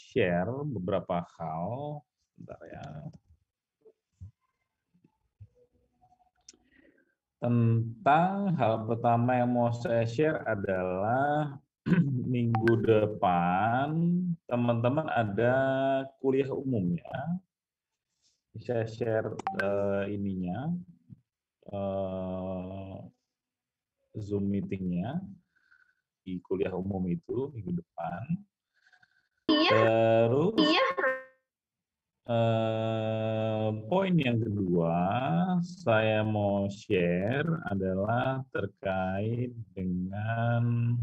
share beberapa hal. Bentar ya. Tentang hal pertama yang mau saya share adalah minggu depan teman-teman ada kuliah umum ya. Saya share ininya Zoom meetingnya di kuliah umum itu minggu depan. Terus poin yang kedua saya mau share adalah terkait dengan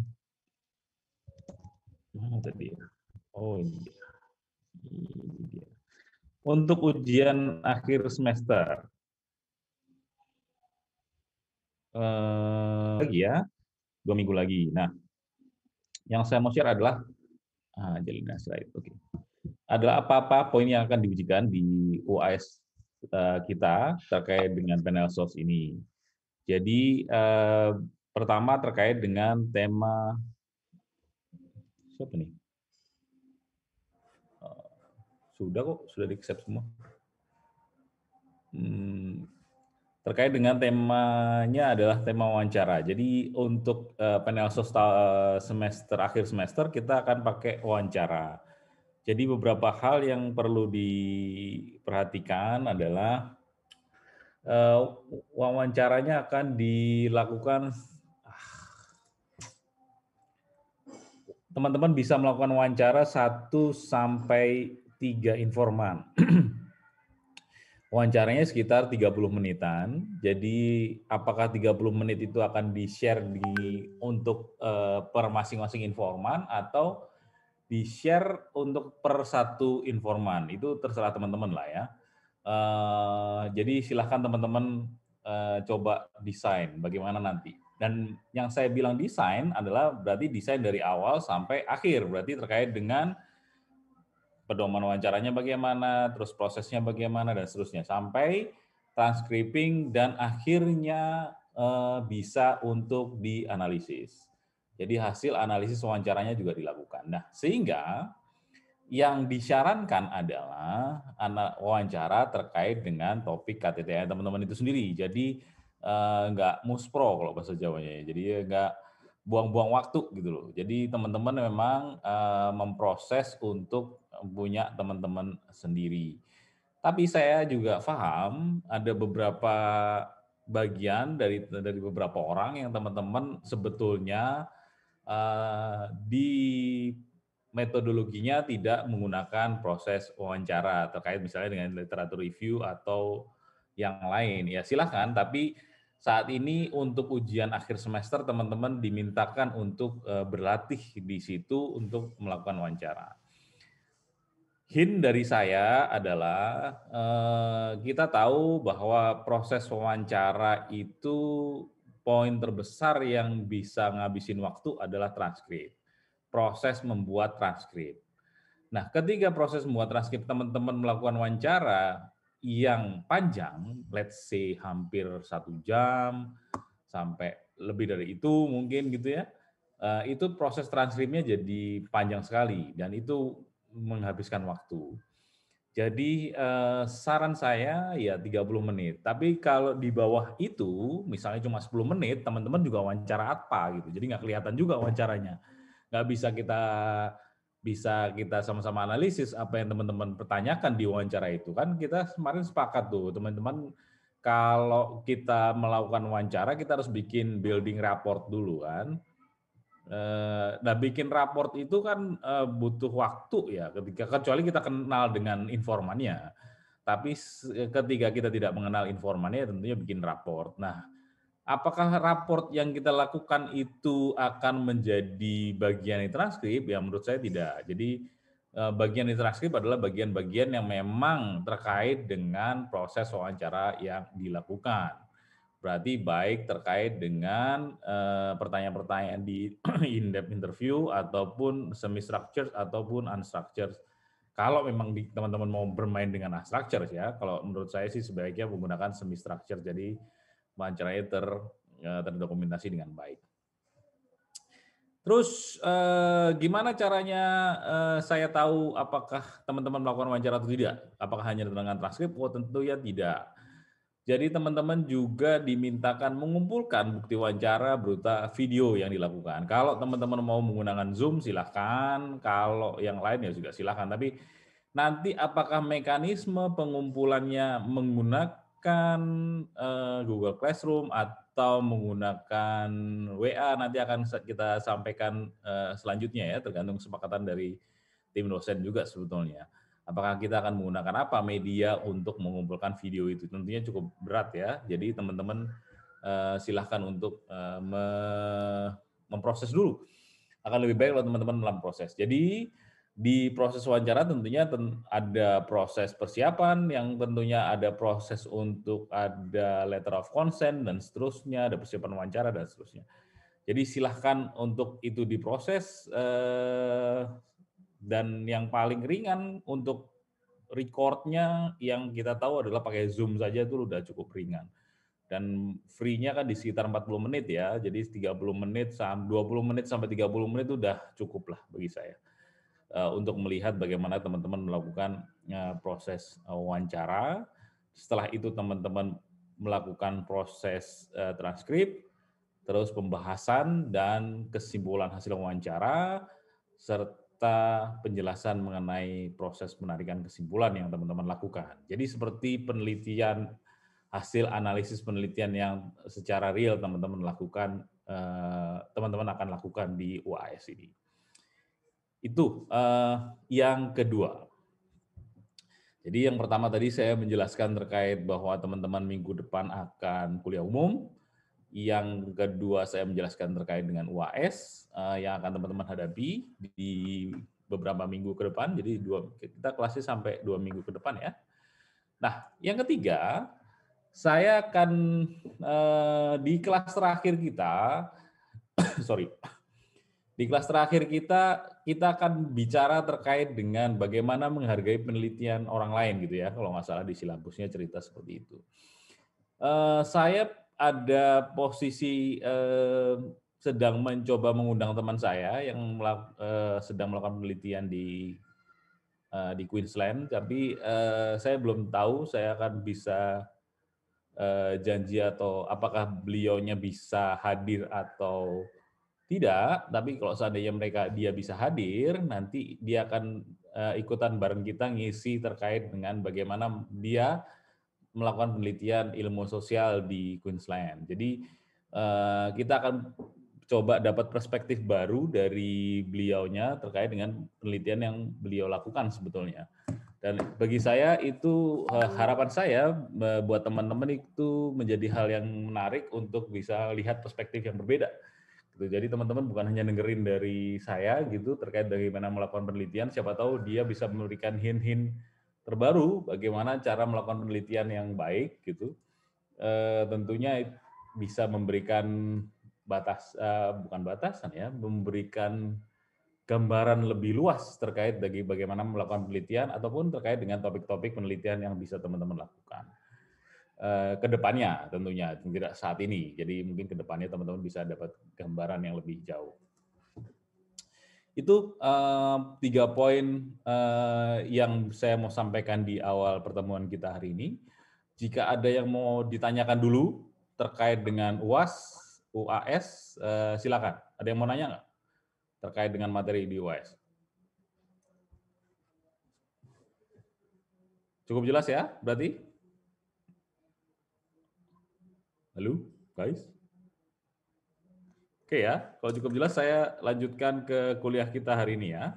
mana tadi ya? Oh ini dia. Ini dia. Untuk ujian akhir semester. Lagi ya, 2 minggu lagi. Nah, yang saya mau share adalah jalinan slide. Oke. Adalah apa-apa poin yang akan diujikan di UAS kita terkait dengan panel source ini. Jadi pertama terkait dengan tema siapa nih? Sudah kok, sudah di-accept semua. Terkait dengan temanya adalah tema wawancara. Jadi untuk panel source semester akhir semester kita akan pakai wawancara. Jadi beberapa hal yang perlu diperhatikan adalah wawancaranya akan dilakukan, teman-teman bisa melakukan wawancara 1 sampai 3 informan. Wawancaranya sekitar 30 menitan. Jadi apakah 30 menit itu akan di-share untuk per masing-masing informan atau di-share untuk per satu informan. Itu terserah teman-teman lah ya. Jadi silahkan teman-teman coba desain bagaimana nanti. Dan yang saya bilang desain adalah berarti desain dari awal sampai akhir. Berarti terkait dengan pedoman wawancaranya bagaimana, terus prosesnya bagaimana, dan seterusnya. Sampai transcribing dan akhirnya bisa untuk dianalisis. Jadi hasil analisis wawancaranya juga dilakukan. Nah, sehingga yang disarankan adalah wawancara terkait dengan topik KTTA teman-teman itu sendiri. Jadi nggak muspro kalau bahasa Jawanya. Jadi nggak buang-buang waktu gitu loh. Jadi teman-teman memang memproses untuk punya teman-teman sendiri. Tapi saya juga paham ada beberapa bagian dari beberapa orang yang teman-teman sebetulnya di metodologinya tidak menggunakan proses wawancara terkait misalnya dengan literatur review atau yang lain. Ya silahkan, tapi saat ini untuk ujian akhir semester teman-teman dimintakan untuk berlatih di situ untuk melakukan wawancara. Hint dari saya adalah kita tahu bahwa proses wawancara itu poin terbesar yang bisa ngabisin waktu adalah transkrip. Proses membuat transkrip. Nah, ketika proses membuat transkrip teman-teman melakukan wawancara yang panjang, let's say hampir 1 jam, sampai lebih dari itu mungkin gitu ya, itu proses transkripnya jadi panjang sekali dan itu menghabiskan waktu. Jadi saran saya ya 30 menit. Tapi kalau di bawah itu, misalnya cuma 10 menit, teman-teman juga wawancara apa gitu. Jadi nggak kelihatan juga wawancaranya. Nggak bisa kita sama-sama analisis apa yang teman-teman pertanyakan di wawancara itu. Kan kita kemarin sepakat tuh, teman-teman, kalau kita melakukan wawancara, kita harus bikin building rapport dulu kan. Nah, bikin raport itu kan butuh waktu ya, kecuali kita kenal dengan informannya. Tapi ketika kita tidak mengenal informannya, tentunya bikin raport. Nah, apakah raport yang kita lakukan itu akan menjadi bagian di transkrip? Ya menurut saya tidak. Jadi bagian di transkrip adalah bagian-bagian yang memang terkait dengan proses wawancara yang dilakukan. Berarti baik terkait dengan pertanyaan-pertanyaan di in-depth interview ataupun semi-structured ataupun unstructured. Kalau memang teman-teman mau bermain dengan unstructured ya, kalau menurut saya sih sebaiknya menggunakan semi-structured. Jadi wawancaranya terdokumentasi dengan baik. Terus gimana caranya saya tahu apakah teman-teman melakukan wawancara atau tidak? Apakah hanya dengan transkrip? Oh tentu ya tidak. Jadi teman-teman juga dimintakan mengumpulkan bukti wawancara berupa video yang dilakukan. Kalau teman-teman mau menggunakan Zoom silahkan, kalau yang lain ya juga silahkan. Tapi nanti apakah mekanisme pengumpulannya menggunakan Google Classroom atau menggunakan WA nanti akan kita sampaikan selanjutnya ya, tergantung kesepakatan dari tim dosen juga sebetulnya. Apakah kita akan menggunakan apa media untuk mengumpulkan video itu? Tentunya cukup berat ya. Jadi teman-teman silahkan untuk memproses dulu. Akan lebih baik kalau teman-teman melakukan proses. Jadi di proses wawancara tentunya ada proses persiapan yang tentunya ada proses untuk ada letter of consent dan seterusnya, ada persiapan wawancara dan seterusnya. Jadi silahkan untuk itu diproses dan yang paling ringan untuk recordnya yang kita tahu adalah pakai Zoom saja itu udah cukup ringan. Dan free-nya kan di sekitar 40 menit ya, jadi 30 menit, 20 menit sampai 30 menit itu udah cukup lah bagi saya. Untuk melihat bagaimana teman-teman melakukan proses wawancara. Setelah itu teman-teman melakukan proses transkrip, terus pembahasan dan kesimpulan hasil wawancara, serta penjelasan mengenai proses penarikan kesimpulan yang teman-teman lakukan. Jadi seperti penelitian, hasil analisis penelitian yang secara real teman-teman lakukan, teman-teman akan lakukan di UAS ini. Itu yang kedua. Jadi yang pertama tadi saya menjelaskan terkait bahwa teman-teman minggu depan akan kuliah umum. Yang kedua saya menjelaskan terkait dengan UAS yang akan teman-teman hadapi di beberapa minggu ke depan. Jadi kita kelasnya sampai 2 minggu ke depan ya. Nah, yang ketiga, saya akan di kelas terakhir kita, sorry, di kelas terakhir kita akan bicara terkait dengan bagaimana menghargai penelitian orang lain gitu ya, kalau nggak salah di silabusnya cerita seperti itu. Saya ada posisi sedang mencoba mengundang teman saya yang sedang melakukan penelitian di Queensland, tapi saya belum tahu saya akan bisa janji atau apakah beliaunya bisa hadir atau tidak, tapi kalau seandainya dia bisa hadir, nanti dia akan ikutan bareng kita ngisi terkait dengan bagaimana dia melakukan penelitian ilmu sosial di Queensland. Jadi kita akan coba dapat perspektif baru dari beliaunya terkait dengan penelitian yang beliau lakukan sebetulnya. Dan bagi saya itu harapan saya buat teman-teman itu menjadi hal yang menarik untuk bisa lihat perspektif yang berbeda. Jadi teman-teman bukan hanya dengerin dari saya gitu terkait bagaimana melakukan penelitian, siapa tahu dia bisa memberikan hint-hint terbaru bagaimana cara melakukan penelitian yang baik gitu. Tentunya bisa memberikan bukan batasan ya, memberikan gambaran lebih luas terkait bagaimana melakukan penelitian ataupun terkait dengan topik-topik penelitian yang bisa teman-teman lakukan. Ke depannya tentunya, tidak saat ini. Jadi mungkin ke depannya teman-teman bisa dapat gambaran yang lebih jauh. Itu 3 poin yang saya mau sampaikan di awal pertemuan kita hari ini. Jika ada yang mau ditanyakan dulu terkait dengan UAS, silakan. Ada yang mau nanya nggak terkait dengan materi di UAS? Cukup jelas ya, berarti? Halo, guys? Oke ya, kalau cukup jelas saya lanjutkan ke kuliah kita hari ini ya.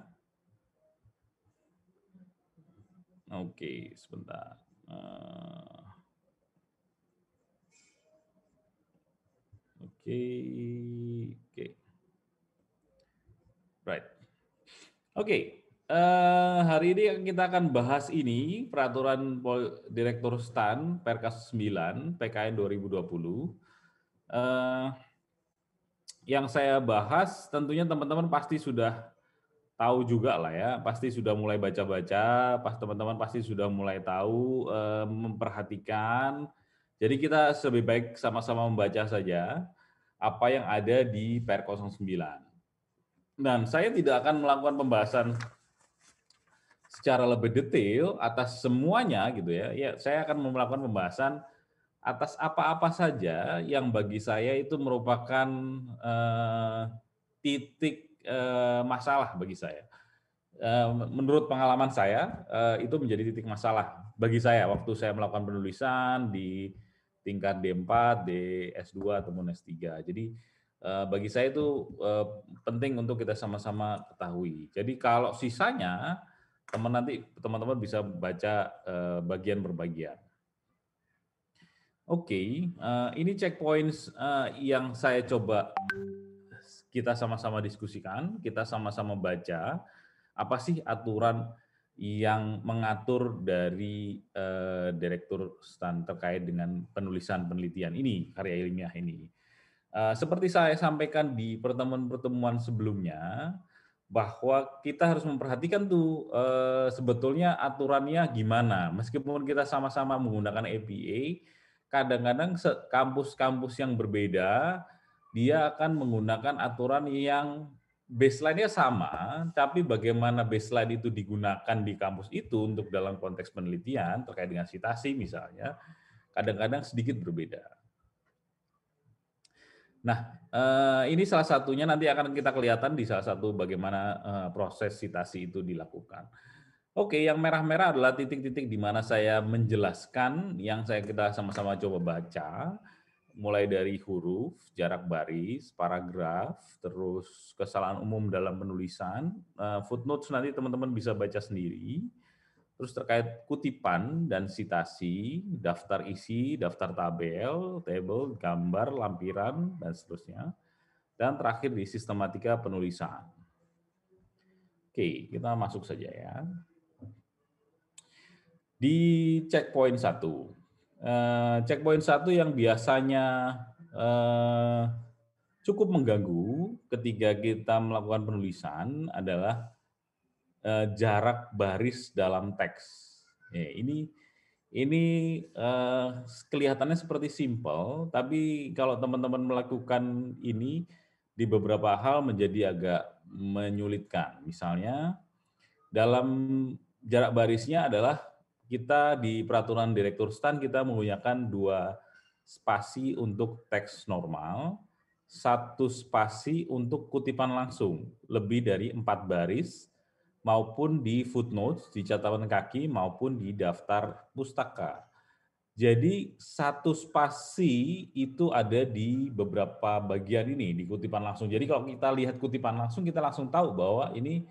Oke, sebentar. Oke. Right. Oke, hari ini kita akan bahas ini peraturan Direktur STAN Perkas 9 PKN 2020. Yang saya bahas tentunya teman-teman pasti sudah tahu juga lah ya, pasti sudah mulai baca-baca, teman-teman pasti sudah mulai tahu, memperhatikan. Jadi kita lebih baik sama-sama membaca saja apa yang ada di Per 09. Dan saya tidak akan melakukan pembahasan secara lebih detail atas semuanya gitu ya. Ya, saya akan melakukan pembahasan atas apa-apa saja yang bagi saya itu merupakan titik masalah bagi saya. Menurut pengalaman saya itu menjadi titik masalah bagi saya waktu saya melakukan penulisan di tingkat D4, S2 ataupun S3. Jadi bagi saya itu penting untuk kita sama-sama ketahui. Jadi kalau sisanya teman-teman bisa baca bagian per bagian. Oke, ini checkpoints yang saya coba kita sama-sama diskusikan, kita sama-sama baca, apa sih aturan yang mengatur dari Direktur STAN terkait dengan penulisan penelitian ini, karya ilmiah ini. Seperti saya sampaikan di pertemuan-pertemuan sebelumnya, bahwa kita harus memperhatikan tuh sebetulnya aturannya gimana. Meskipun kita sama-sama menggunakan APA, kadang-kadang kampus-kampus yang berbeda dia akan menggunakan aturan yang baseline-nya sama, tapi bagaimana baseline itu digunakan di kampus itu untuk dalam konteks penelitian terkait dengan citasi misalnya, kadang-kadang sedikit berbeda. Nah, ini salah satunya nanti akan kita kelihatan di salah satu bagaimana proses citasi itu dilakukan. Oke, yang merah-merah adalah titik-titik di mana saya menjelaskan yang kita sama-sama coba baca, mulai dari huruf, jarak baris, paragraf, terus kesalahan umum dalam penulisan, footnotes nanti teman-teman bisa baca sendiri, terus terkait kutipan dan citasi, daftar isi, daftar tabel, table, gambar, lampiran, dan seterusnya. Dan terakhir di sistematika penulisan. Oke, kita masuk saja ya. Di checkpoint 1. Checkpoint 1 yang biasanya cukup mengganggu ketika kita melakukan penulisan adalah jarak baris dalam teks. Ya, ini kelihatannya seperti simple, tapi kalau teman-teman melakukan ini di beberapa hal menjadi agak menyulitkan. Misalnya dalam jarak barisnya adalah kita di peraturan Direktur STAN kita menggunakan 2 spasi untuk teks normal, 1 spasi untuk kutipan langsung, lebih dari 4 baris, maupun di footnotes, di catatan kaki, maupun di daftar pustaka. Jadi 1 spasi itu ada di beberapa bagian ini, di kutipan langsung. Jadi kalau kita lihat kutipan langsung, kita langsung tahu bahwa ini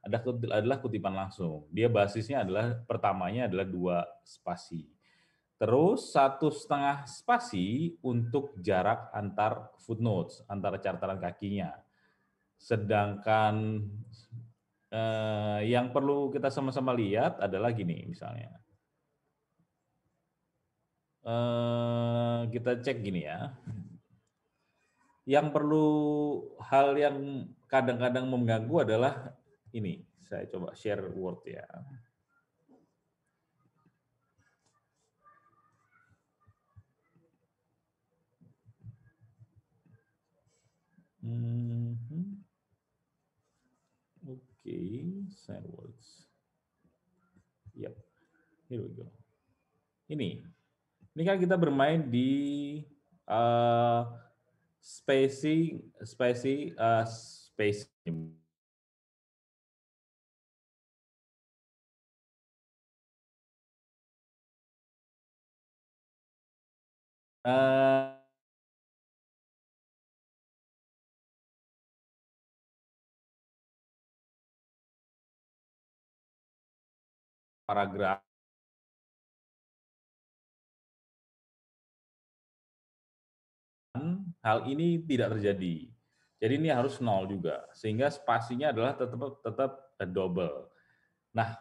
adalah kutipan langsung. Dia basisnya adalah, pertamanya adalah 2 spasi. Terus 1,5 spasi untuk jarak antar footnotes, antara catatan kakinya. Sedangkan yang perlu kita sama-sama lihat adalah gini misalnya. Kita cek gini ya. Yang perlu hal yang kadang-kadang mengganggu adalah ini. Saya coba share Word ya. Oke, share words. Yep, here we go. Ini kan kita bermain di spacing paragraf. Hal ini tidak terjadi. Jadi ini harus 0 juga, sehingga spasinya adalah tetap double. Nah,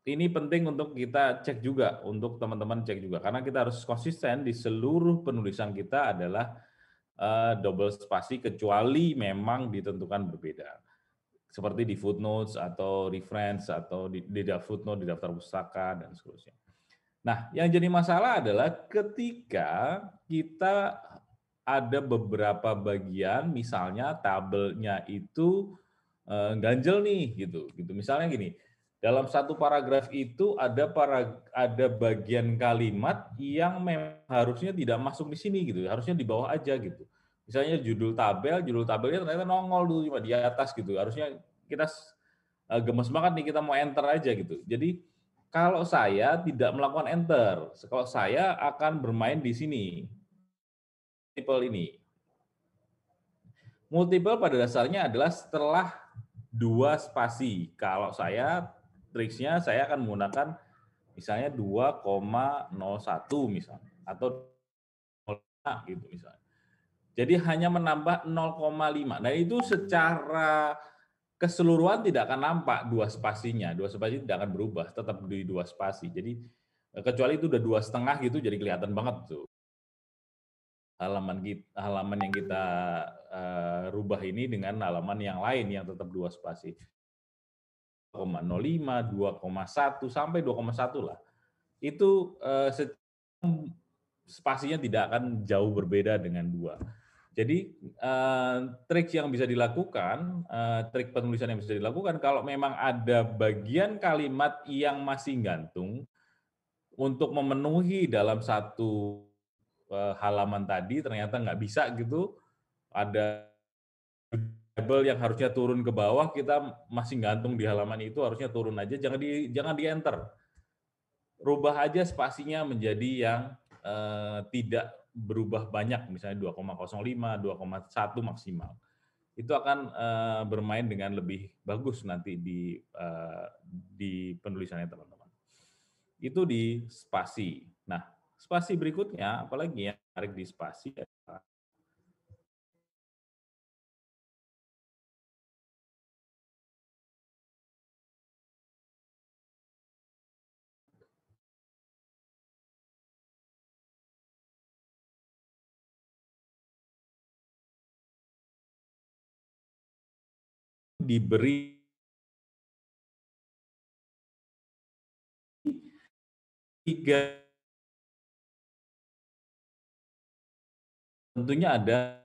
ini penting untuk kita cek juga, untuk teman-teman cek juga, karena kita harus konsisten di seluruh penulisan kita adalah double spasi, kecuali memang ditentukan berbeda. Seperti di footnotes atau reference atau di footnote di daftar pustaka dan seterusnya. Nah, yang jadi masalah adalah ketika kita ada beberapa bagian, misalnya tabelnya itu ganjel nih gitu. Misalnya gini, dalam satu paragraf itu ada bagian kalimat yang memang harusnya tidak masuk di sini gitu, harusnya di bawah aja gitu. Misalnya judul tabelnya ternyata nongol dulu cuma di atas gitu. Harusnya kita gemes banget nih kita mau enter aja gitu. Jadi kalau saya tidak melakukan enter, kalau saya akan bermain di sini, multiple ini. Multiple pada dasarnya adalah setelah 2 spasi. Kalau saya triksnya saya akan menggunakan misalnya 2,01 misalnya atau 0,5 gitu misalnya. Jadi hanya menambah 0,5. Nah itu secara keseluruhan tidak akan nampak 2 spasinya. 2 spasi tidak akan berubah, tetap di 2 spasi. Jadi kecuali itu udah 2,5 gitu jadi kelihatan banget tuh. Halaman yang kita rubah ini dengan halaman yang lain yang tetap 2 spasi. 2,05, 2,1 sampai 2,1 lah. Itu spasinya tidak akan jauh berbeda dengan 2. Jadi trik yang bisa dilakukan, trik penulisan yang bisa dilakukan kalau memang ada bagian kalimat yang masih gantung untuk memenuhi dalam satu halaman tadi ternyata nggak bisa gitu, ada label yang harusnya turun ke bawah kita masih gantung di halaman itu harusnya turun aja, jangan di enter. Rubah aja spasinya menjadi yang tidak berubah banyak, misalnya 2,05, 2,1 maksimal. Itu akan bermain dengan lebih bagus nanti di penulisannya teman-teman. Itu di spasi. Nah, spasi berikutnya, apalagi yang menarik di spasi adalah diberi tiga, tentunya ada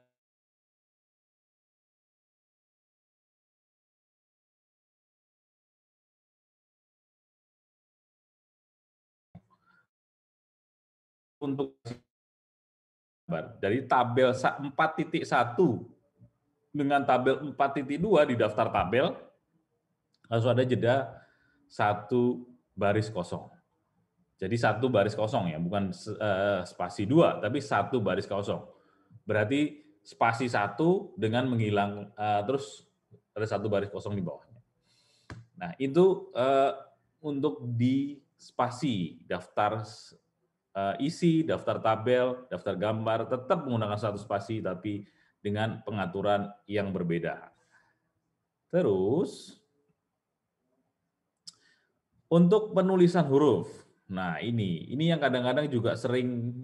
untuk dari tabel 4.1 dengan tabel 4.2 di daftar tabel harus ada jeda 1 baris kosong. Jadi 1 baris kosong ya, bukan spasi 2, tapi 1 baris kosong. Berarti spasi 1 dengan menghilang terus ada 1 baris kosong di bawahnya. Nah, itu untuk di spasi daftar isi, daftar tabel, daftar gambar tetap menggunakan 1 spasi tapi dengan pengaturan yang berbeda. Terus untuk penulisan huruf. Nah, ini yang kadang-kadang juga sering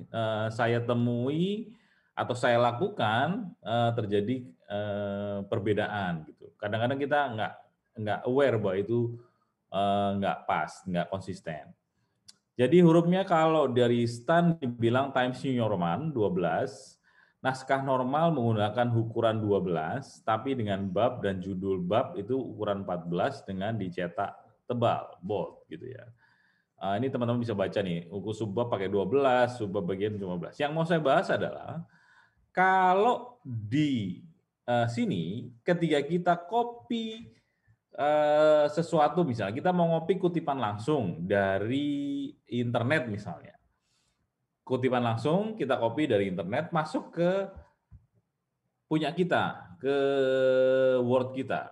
saya temui atau saya lakukan terjadi perbedaan gitu. Kadang-kadang kita nggak aware bahwa itu nggak pas, nggak konsisten. Jadi hurufnya kalau dari Stan dibilang Times New Roman 12, naskah normal menggunakan ukuran 12, tapi dengan bab dan judul bab itu ukuran 14 dengan dicetak tebal, bold gitu ya. Ini teman-teman bisa baca nih, subbab pakai 12, subbab bagian 15. Yang mau saya bahas adalah kalau di sini ketika kita copy sesuatu, misalnya kita mau ngopi kutipan langsung dari internet misalnya. Kutipan langsung kita copy dari internet masuk ke punya kita, ke Word kita.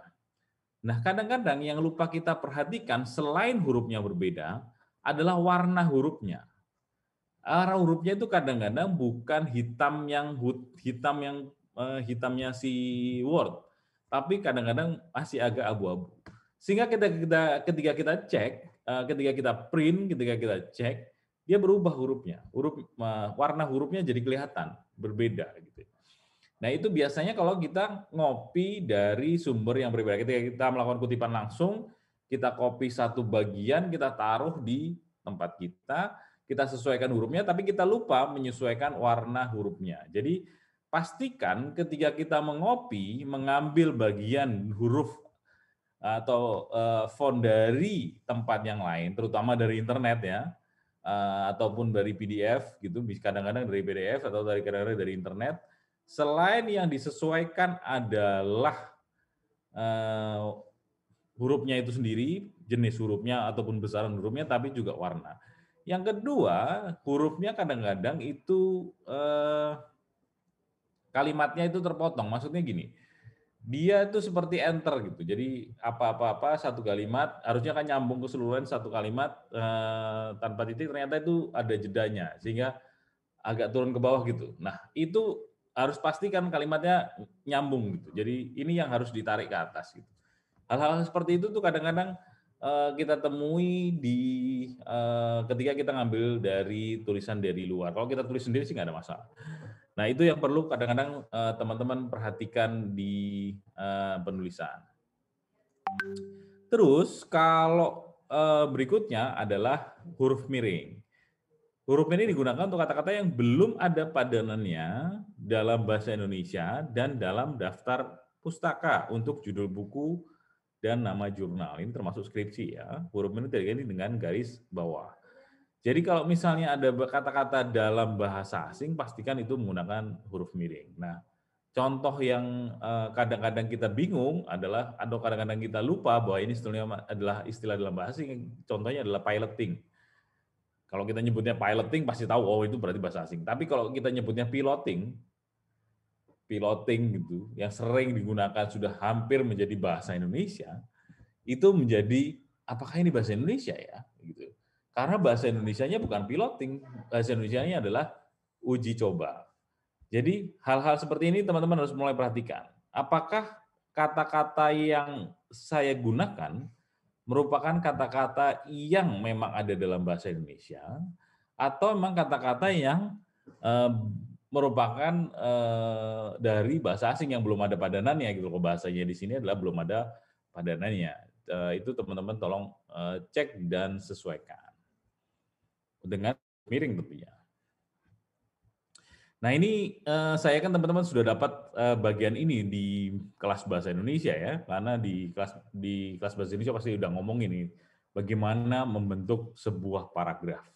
Nah, kadang-kadang yang lupa kita perhatikan selain hurufnya berbeda adalah warna hurufnya. Warna hurufnya itu kadang-kadang bukan hitamnya si Word, tapi kadang-kadang masih agak abu-abu. Sehingga ketika kita cek, ketika kita print, ketika kita cek, dia berubah hurufnya. Warna hurufnya jadi kelihatan berbeda gitu. Nah, itu biasanya kalau kita ngopi dari sumber yang berbeda. Ketika kita melakukan kutipan langsung, kita copy satu bagian, kita taruh di tempat kita sesuaikan hurufnya, tapi kita lupa menyesuaikan warna hurufnya. Jadi pastikan ketika kita mengambil bagian huruf atau font dari tempat yang lain, terutama dari internet ya, ataupun dari PDF gitu, kadang-kadang dari PDF atau kadang-kadang dari internet. Selain yang disesuaikan adalah hurufnya itu sendiri, jenis hurufnya ataupun besaran hurufnya, tapi juga warna. Yang kedua, hurufnya kadang-kadang itu kalimatnya itu terpotong. Maksudnya gini, dia itu seperti enter gitu. Jadi apa-apa satu kalimat harusnya kan nyambung keseluruhan satu kalimat tanpa titik, ternyata itu ada jedanya sehingga agak turun ke bawah gitu. Nah, itu harus pastikan kalimatnya nyambung gitu. Jadi ini yang harus ditarik ke atas gitu. Hal-hal seperti itu tuh kadang-kadang kita temui di ketika kita ngambil dari tulisan dari luar. Kalau kita tulis sendiri sih nggak ada masalah. Nah, itu yang perlu kadang-kadang teman-teman perhatikan di penulisan. Terus kalau berikutnya adalah huruf miring. Huruf miring digunakan untuk kata-kata yang belum ada padanannya dalam bahasa Indonesia dan dalam daftar pustaka untuk judul buku dan nama jurnal. Ini termasuk skripsi ya. Huruf miring terganti dengan garis bawah. Jadi kalau misalnya ada kata-kata dalam bahasa asing, pastikan itu menggunakan huruf miring. Nah, contoh yang kadang-kadang kita bingung adalah, atau kadang-kadang kita lupa bahwa ini sebetulnya adalah istilah dalam bahasa asing, contohnya adalah piloting. Kalau kita nyebutnya piloting, pasti tahu, oh itu berarti bahasa asing. Tapi kalau kita nyebutnya piloting gitu, yang sering digunakan sudah hampir menjadi bahasa Indonesia, itu menjadi, apakah ini bahasa Indonesia ya? Gitu. Karena bahasa Indonesianya bukan piloting, bahasa Indonesianya adalah uji coba. Jadi hal-hal seperti ini teman-teman harus mulai perhatikan. Apakah kata-kata yang saya gunakan merupakan kata-kata yang memang ada dalam bahasa Indonesia, atau memang kata-kata yang merupakan dari bahasa asing yang belum ada padanannya gitu. Bahasanya di sini adalah belum ada padanannya. Itu teman-teman tolong cek dan sesuaikan dengan miring tentunya. Nah ini saya kan teman-teman sudah dapat bagian ini di kelas bahasa Indonesia ya, karena di kelas bahasa Indonesia pasti udah ngomong ini bagaimana membentuk sebuah paragraf.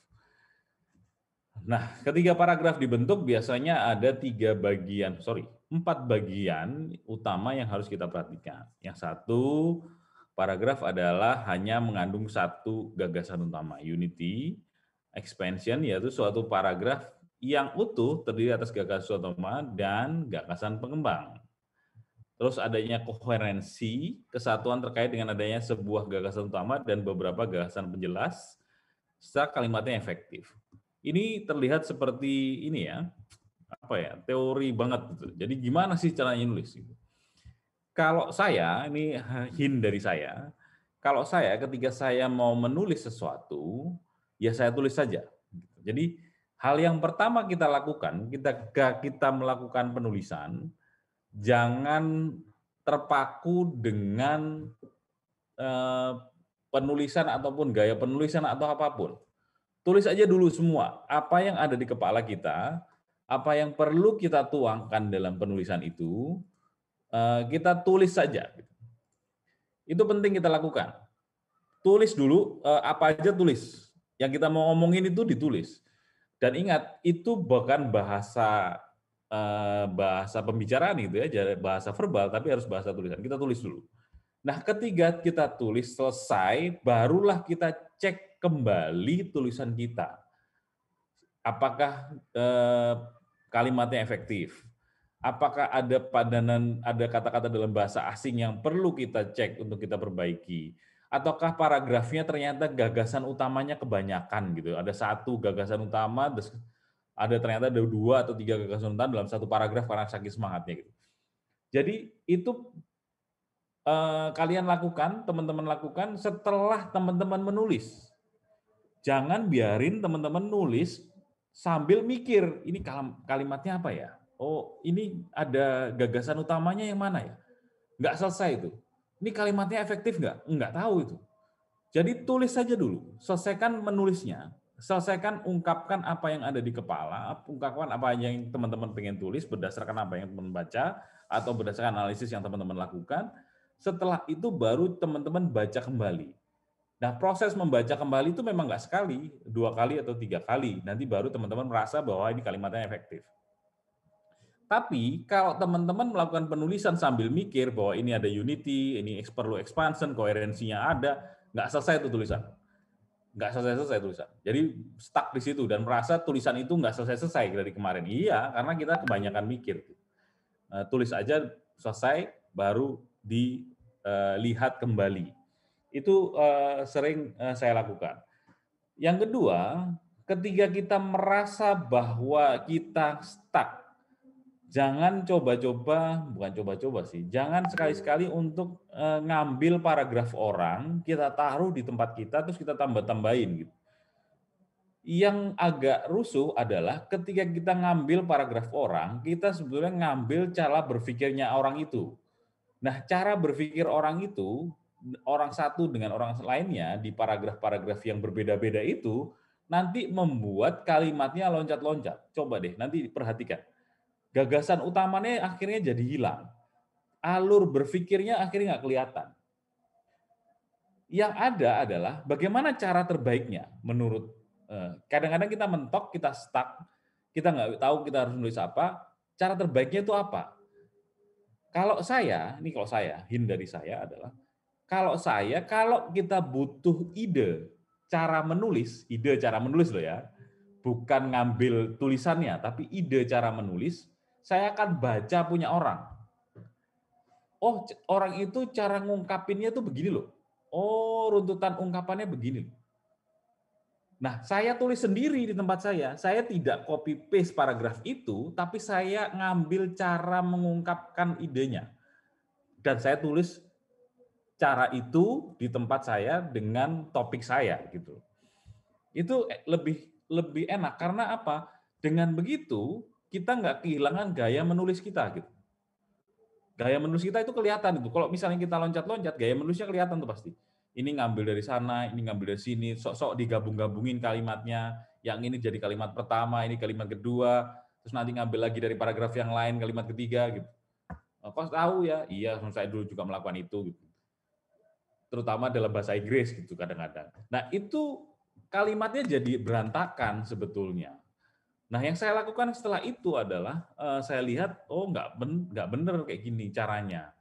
Nah, ketika paragraf dibentuk biasanya ada 4 bagian utama yang harus kita perhatikan. Yang satu, paragraf adalah hanya mengandung satu gagasan utama, unity, expansion, yaitu suatu paragraf yang utuh terdiri atas gagasan utama dan gagasan pengembang. Terus adanya koherensi, kesatuan terkait dengan adanya sebuah gagasan utama dan beberapa gagasan penjelas, serta kalimatnya efektif. Ini terlihat seperti ini ya, teori banget gitu. Jadi gimana sih caranya nulis? Kalau saya, ini hint dari saya, kalau saya ketika saya mau menulis sesuatu, ya saya tulis saja. Jadi hal yang pertama kita lakukan, kita melakukan penulisan, jangan terpaku dengan penulisan ataupun gaya penulisan atau apapun. Tulis aja dulu semua, apa yang ada di kepala kita, apa yang perlu kita tuangkan dalam penulisan itu, kita tulis saja. Itu penting kita lakukan. Tulis dulu, apa aja tulis. Yang kita mau ngomongin itu ditulis. Dan ingat, itu bukan bahasa bahasa pembicaraan gitu ya, bahasa verbal, tapi harus bahasa tulisan. Kita tulis dulu. Nah, ketika kita tulis selesai, barulah kita cek kembali tulisan kita. Apakah kalimatnya efektif? Apakah ada padanan, ada kata-kata dalam bahasa asing yang perlu kita cek untuk kita perbaiki? Ataukah paragrafnya ternyata gagasan utamanya kebanyakan gitu? Ada satu gagasan utama, ternyata ada 2 atau 3 gagasan utama dalam satu paragraf karena saking semangatnya gitu. Jadi itu kalian lakukan, teman-teman lakukan setelah teman-teman menulis. Jangan biarin teman-teman nulis sambil mikir, ini kalimatnya apa ya? Oh, ini ada gagasan utamanya yang mana ya? Nggak selesai itu. Ini kalimatnya efektif nggak? Nggak tahu itu. Jadi tulis saja dulu, selesaikan menulisnya, selesaikan ungkapkan apa yang ada di kepala, ungkapkan apa yang teman-teman pengen tulis berdasarkan apa yang teman baca, atau berdasarkan analisis yang teman-teman lakukan. Setelah itu baru teman-teman baca kembali. Nah, proses membaca kembali itu memang nggak sekali, 2 kali atau 3 kali. Nanti baru teman-teman merasa bahwa ini kalimatnya efektif. Tapi kalau teman-teman melakukan penulisan sambil mikir bahwa ini ada unity, ini perlu expansion, koherensinya ada, nggak selesai itu tulisan. Nggak selesai-selesai tulisan. Jadi stuck di situ dan merasa tulisan itu nggak selesai-selesai dari kemarin. Iya, karena kita kebanyakan mikir. Tulis aja selesai, baru dilihat kembali. Itu sering saya lakukan. Yang kedua, ketika kita merasa bahwa kita stuck, jangan coba-coba, bukan coba-coba sih, jangan sekali-sekali untuk ngambil paragraf orang, kita taruh di tempat kita, terus kita tambah-tambahin gitu. Yang agak rusuh adalah ketika kita ngambil paragraf orang, kita sebetulnya ngambil cara berpikirnya orang itu. Nah, cara berpikir orang itu, orang satu dengan orang lainnya di paragraf-paragraf yang berbeda-beda itu, nanti membuat kalimatnya loncat-loncat. Coba deh, nanti perhatikan. Gagasan utamanya akhirnya jadi hilang. Alur berpikirnya akhirnya nggak kelihatan. Yang ada adalah bagaimana cara terbaiknya menurut kadang-kadang kita mentok, kita stuck, kita nggak tahu kita harus nulis apa, cara terbaiknya itu apa? Kalau saya, ini kalau saya, hindari saya adalah, kalau kita butuh ide cara menulis loh ya, bukan ngambil tulisannya, tapi ide cara menulis, saya akan baca punya orang. Oh, orang itu cara ngungkapinnya tuh begini loh. Oh, runtutan ungkapannya begini. Nah, saya tulis sendiri di tempat saya. Saya tidak copy paste paragraf itu, tapi saya ngambil cara mengungkapkan idenya. Dan saya tulis cara itu di tempat saya dengan topik saya gitu. Itu lebih lebih enak karena apa? Dengan begitu kita nggak kehilangan gaya menulis kita gitu. Gaya menulis kita itu kelihatan itu. Kalau misalnya kita loncat-loncat, gaya menulisnya kelihatan tuh pasti. Ini ngambil dari sana, ini ngambil dari sini, sok-sok digabung-gabungin kalimatnya. Yang ini jadi kalimat pertama, ini kalimat kedua, terus nanti ngambil lagi dari paragraf yang lain, kalimat ketiga gitu. Kok tahu ya? Iya, saya dulu juga melakukan itu gitu. Terutama dalam bahasa Inggris gitu kadang-kadang. Nah, itu kalimatnya jadi berantakan sebetulnya. Nah, yang saya lakukan setelah itu adalah saya lihat, oh nggak bener kayak gini caranya.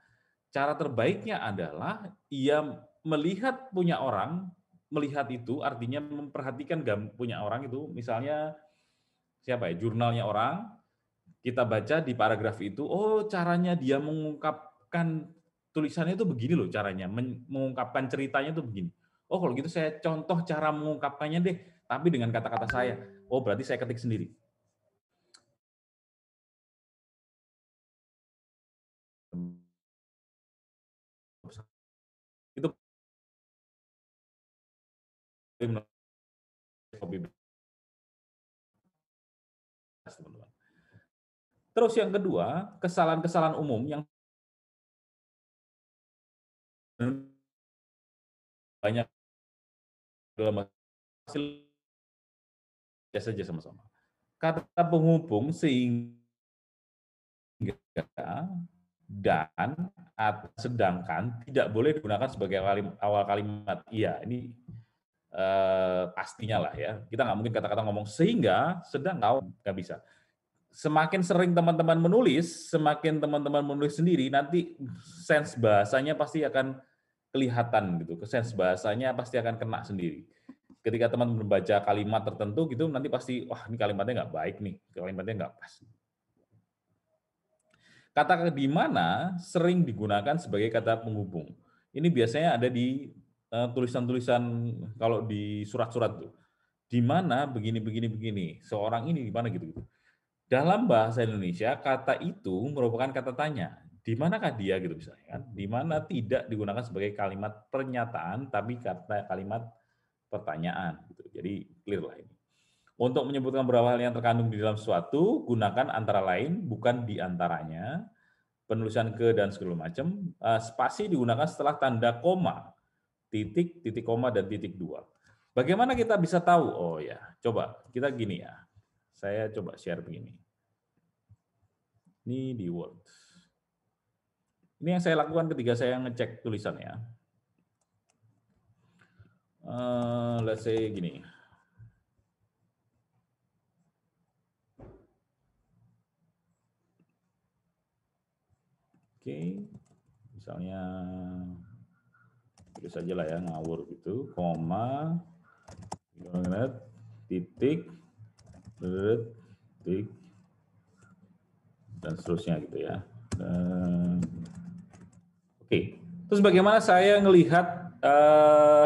Cara terbaiknya adalah ia melihat punya orang, melihat itu artinya memperhatikan punya orang itu, misalnya siapa ya, jurnalnya orang, kita baca di paragraf itu, oh caranya dia mengungkapkan tulisannya itu begini loh caranya, mengungkapkan ceritanya itu begini. Oh kalau gitu saya contoh cara mengungkapkannya deh, tapi dengan kata-kata saya. Oh berarti saya ketik sendiri. Itu teman-teman. Terus yang kedua, kesalahan-kesalahan umum yang banyak dalam hasil saja sama-sama. Kata penghubung sehingga dan sedangkan tidak boleh digunakan sebagai awal kalimat. Iya, ini pastinya lah ya. Kita nggak mungkin kata-kata ngomong sehingga, sedang nggak bisa. Semakin sering teman-teman menulis, semakin teman-teman menulis sendiri, nanti sense bahasanya pasti akan kelihatan gitu. Sense bahasanya pasti akan kena sendiri. Ketika teman membaca kalimat tertentu gitu, nanti pasti, wah ini kalimatnya nggak baik nih, kalimatnya nggak pas. Kata di mana sering digunakan sebagai kata penghubung. Ini biasanya ada di tulisan-tulisan kalau di surat-surat tuh. Di mana begini, seorang ini di mana gitu. Dalam bahasa Indonesia, kata itu merupakan kata tanya. Di manakah dia gitu misalnya kan? Di mana tidak digunakan sebagai kalimat pernyataan, tapi kalimat pertanyaan. Gitu. Jadi clear lah ini. Untuk menyebutkan beberapa hal yang terkandung di dalam sesuatu, gunakan antara lain, bukan di antaranya, penulisan ke dan segala macam. Spasi digunakan setelah tanda koma, titik, titik koma, dan titik dua. Bagaimana kita bisa tahu? Oh ya, coba kita gini ya. Saya coba share begini. Ini di Word. Ini yang saya lakukan ketika saya ngecek tulisan ya. Let's say gini. Oke, misalnya tulis aja lah ya, ngawur gitu, koma, titik, titik, dan seterusnya gitu ya. Oke, terus bagaimana saya ngelihat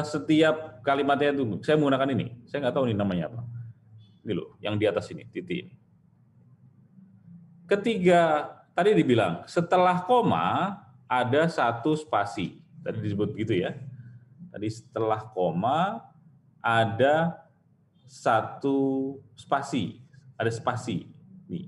setiap kalimatnya itu? Saya menggunakan ini, saya nggak tahu ini namanya apa. Ini loh, yang di atas ini, titik ini. Ketiga, tadi dibilang, setelah koma ada satu spasi. Tadi disebut begitu ya. Tadi setelah koma ada satu spasi. Ada spasi. Nih.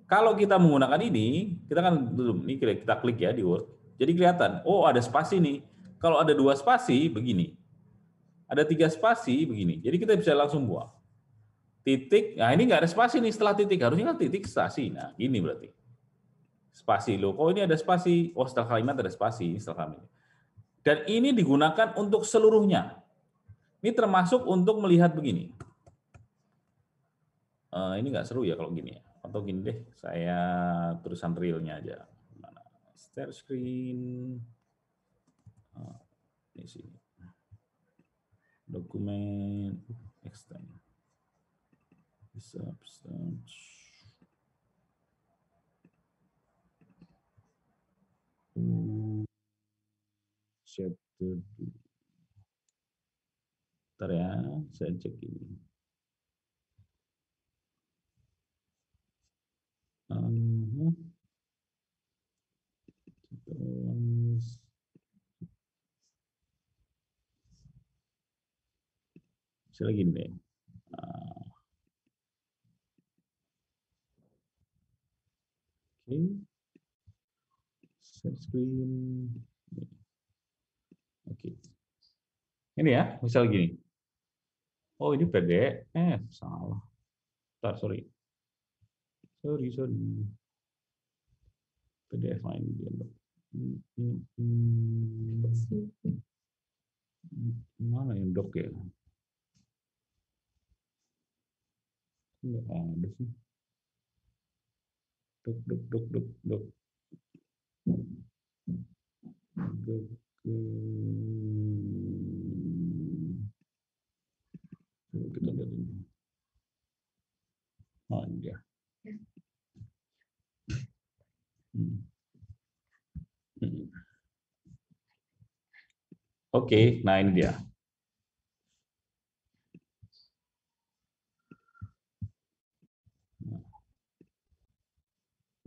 Kalau kita menggunakan ini, kita kan belum ini kita klik ya di Word. Jadi kelihatan, oh ada spasi nih. Kalau ada 2 spasi begini. Ada 3 spasi begini. Jadi kita bisa langsung buang. Titik, nah ini nggak ada spasi nih setelah titik. Harusnya kan titik spasi. Nah ini berarti. Spasi loh. Oh ini ada spasi. Oh setelah kalimat ada spasi. Setelah kalimat. Dan ini digunakan untuk seluruhnya. Ini termasuk untuk melihat begini. Ini nggak seru ya kalau gini ya. Atau gini deh, saya tulisan realnya aja. Mana? Share screen. Di sini. Dokumen. Extend. Substance. Chapter. Bentar ya, saya cek ini. Saya lagi nih. Oke. Share screen. Oke. Ini ya, misal gini. Oh, ini PDF. Salah. Bentar, sorry. Sorry. PDF ini dia. Mana yang doc ya? Enggak ada sih. Dok. Kita lihat ini. Oh, ini dia. Oke, nah ini dia.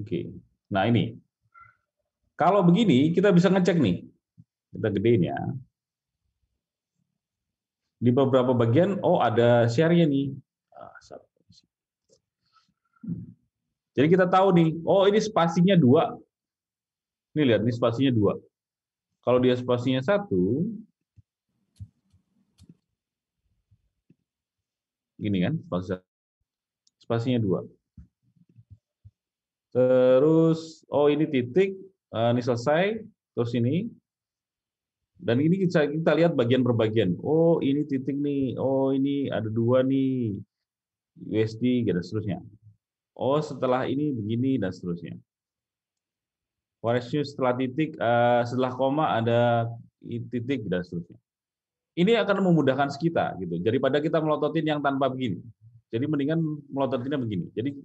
Oke, nah ini. Kalau begini, kita bisa ngecek nih. Kita gedein ya. Di beberapa bagian, oh ada share-nya nih. Jadi kita tahu nih, oh ini spasinya 2. Ini lihat, ini spasinya 2. Kalau dia spasinya 1, gini kan, spasinya 2. Terus, oh ini titik, ini selesai, terus ini. Dan ini kita lihat bagian per bagian. Oh ini titik nih, oh ini ada 2 nih, USD, dan seterusnya. Oh setelah ini begini, dan seterusnya. Warisnya setelah titik, setelah koma ada titik, dan seterusnya. Ini akan memudahkan kita, gitu. Daripada kita melototin yang tanpa begini. Jadi mendingan melototinnya begini. Jadi,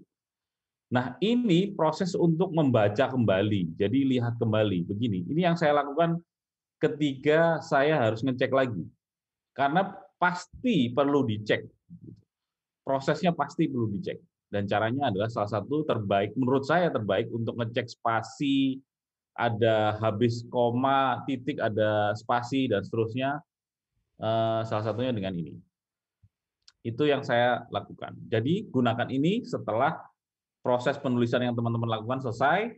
nah ini proses untuk membaca kembali. Jadi lihat kembali, begini. Ini yang saya lakukan ketika saya harus ngecek lagi. Karena pasti perlu dicek. Prosesnya pasti perlu dicek. Dan caranya adalah salah satu terbaik, menurut saya terbaik untuk ngecek spasi, ada habis koma, titik, ada spasi, dan seterusnya. Salah satunya dengan ini. Itu yang saya lakukan. Jadi gunakan ini setelah proses penulisan yang teman-teman lakukan selesai,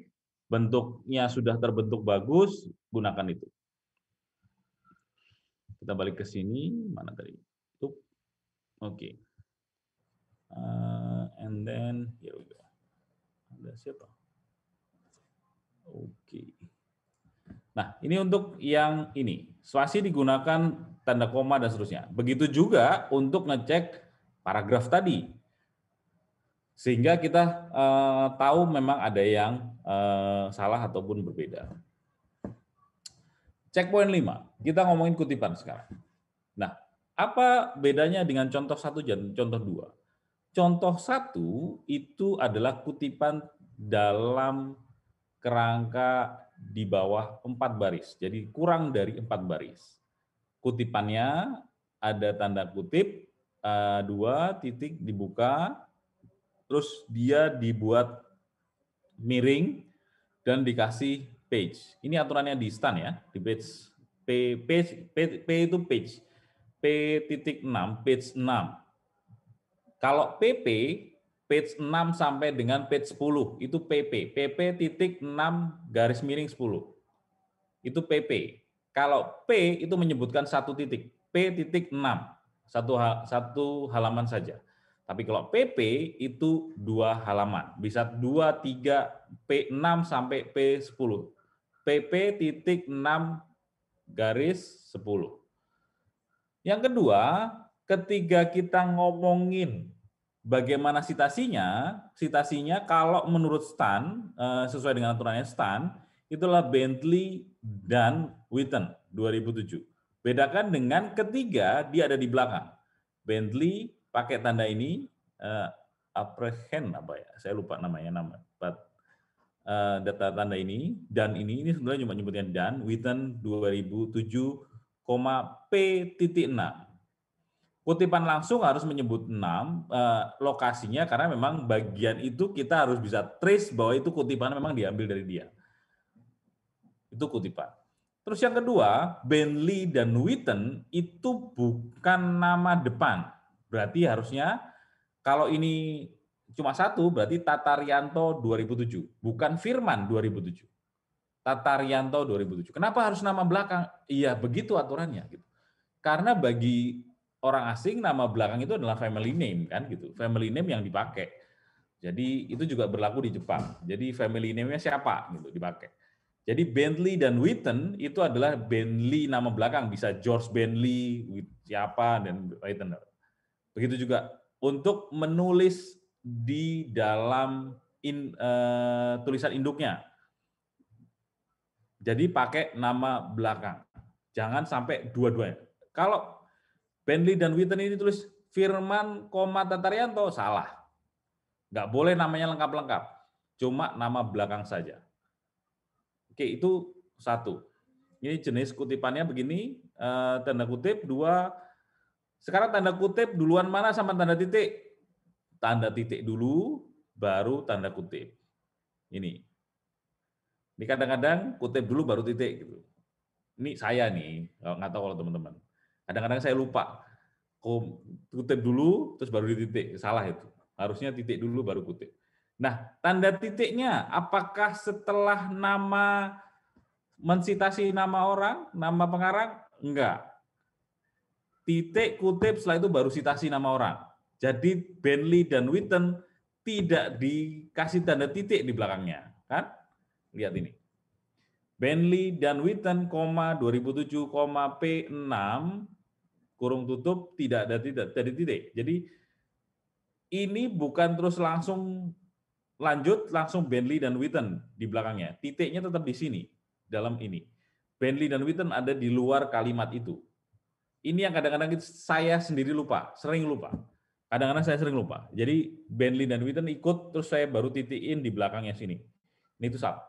bentuknya sudah terbentuk bagus, gunakan itu. Kita balik ke sini, mana tadi? Oke. And then here we go. Ada siapa? Oke. Nah, ini untuk yang ini. Spasi digunakan tanda koma dan seterusnya. Begitu juga untuk ngecek paragraf tadi. Sehingga kita tahu memang ada yang salah ataupun berbeda. Checkpoint 5, kita ngomongin kutipan sekarang. Nah, apa bedanya dengan contoh 1 dan contoh 2? Contoh 1 itu adalah kutipan dalam kerangka di bawah 4 baris, jadi kurang dari 4 baris. Kutipannya ada tanda kutip, 2 titik dibuka, terus dia dibuat miring dan dikasih page. Ini aturannya di stan ya, di page P itu page. P.6, page 6. Kalau PP, page 6 sampai dengan page 10, itu PP. PP.6 garis miring 10. Itu PP. Kalau P itu menyebutkan satu titik, P.6, satu halaman saja. Tapi kalau PP itu 2 halaman, bisa 2, 3, P6 sampai P10. PP.6 garis 10. Yang kedua, ketika kita ngomongin bagaimana sitasinya kalau menurut Stan, sesuai dengan aturannya Stan, itulah Bentley dan Witten 2007. Bedakan dengan ketiga, dia ada di belakang. Bentley pakai tanda ini, apprehend apa ya, saya lupa namanya, data tanda ini, dan ini sebenarnya cuma nyebutnya dan, Witten 2007, P.6. Kutipan langsung harus menyebut 6 lokasinya karena memang bagian itu kita harus bisa trace bahwa itu kutipan memang diambil dari dia. Itu kutipan. Terus yang kedua, Bentley dan Witten itu bukan nama depan. Berarti harusnya kalau ini cuma satu berarti Tatarianto 2007, bukan Firman 2007. Tatarianto 2007. Kenapa harus nama belakang? Iya, begitu aturannya gitu. Karena bagi orang asing nama belakang itu adalah family name kan gitu. Family name yang dipakai. Jadi itu juga berlaku di Jepang. Jadi family name-nya siapa gitu dipakai. Jadi Bentley dan Witten itu adalah Bentley nama belakang, bisa George Bentley, siapa dan Witten. Begitu juga untuk menulis di dalam tulisan induknya. Jadi pakai nama belakang. Jangan sampai dua-duanya. Kalau Bentley dan Witten ini tulis Firman, Tatarianto, salah. Nggak boleh namanya lengkap-lengkap. Cuma nama belakang saja. Oke, itu satu. Ini jenis kutipannya begini, tanda kutip, 2. Sekarang tanda kutip duluan mana sama tanda titik? Tanda titik dulu, baru tanda kutip. Ini kadang-kadang kutip dulu baru titik gitu. Ini saya nih, nggak tahu kalau teman-teman. Kadang-kadang saya lupa. Kutip dulu, terus baru dititik. Salah itu. Harusnya titik dulu, baru kutip. Nah, tanda titiknya, apakah setelah nama, mensitasi nama orang, nama pengarang? Enggak. Titik, kutip, setelah itu baru citasi nama orang. Jadi Bentley dan Witten tidak dikasih tanda titik di belakangnya. Kan? Lihat ini. Bentley dan Witten, 2007, P6, kurung tutup, tidak ada titik. Jadi ini bukan terus langsung lanjut, langsung Bentley dan Witten di belakangnya. Titiknya tetap di sini, dalam ini. Bentley dan Witten ada di luar kalimat itu. Ini yang kadang-kadang saya sendiri lupa, sering lupa. Kadang-kadang saya sering lupa. Jadi Bentley dan Witten ikut, terus saya baru titikin di belakangnya sini. Ini itu salah.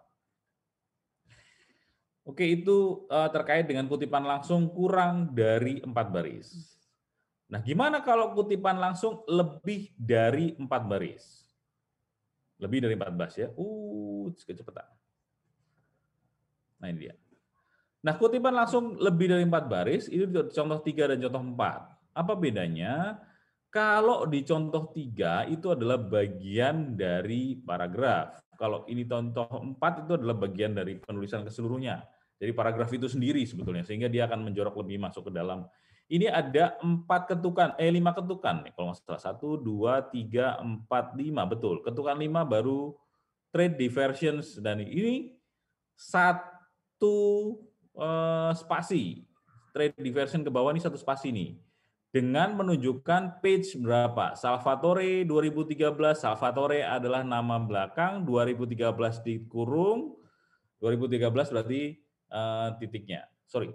Oke, itu terkait dengan kutipan langsung kurang dari 4 baris. Nah, gimana kalau kutipan langsung lebih dari 4 baris? Lebih dari 4 baris ya. Kecepatan. Nah, ini dia. Nah, kutipan langsung lebih dari 4 baris, itu contoh 3 dan contoh 4. Apa bedanya? Kalau di contoh 3 itu adalah bagian dari paragraf. Kalau ini contoh 4 itu adalah bagian dari penulisan keseluruhnya. Jadi paragraf itu sendiri sebetulnya, sehingga dia akan menjorok lebih masuk ke dalam. Ini ada 5 ketukan nih, kalau nggak salah. 1, 2, 3, 4, 5, betul. Ketukan 5 baru trade diversions, dan ini spasi. Trade diversion ke bawah ini 1 spasi nih. Dengan menunjukkan page berapa. Salvatore 2013, Salvatore adalah nama belakang, 2013 dikurung, 2013 berarti titiknya. Sorry,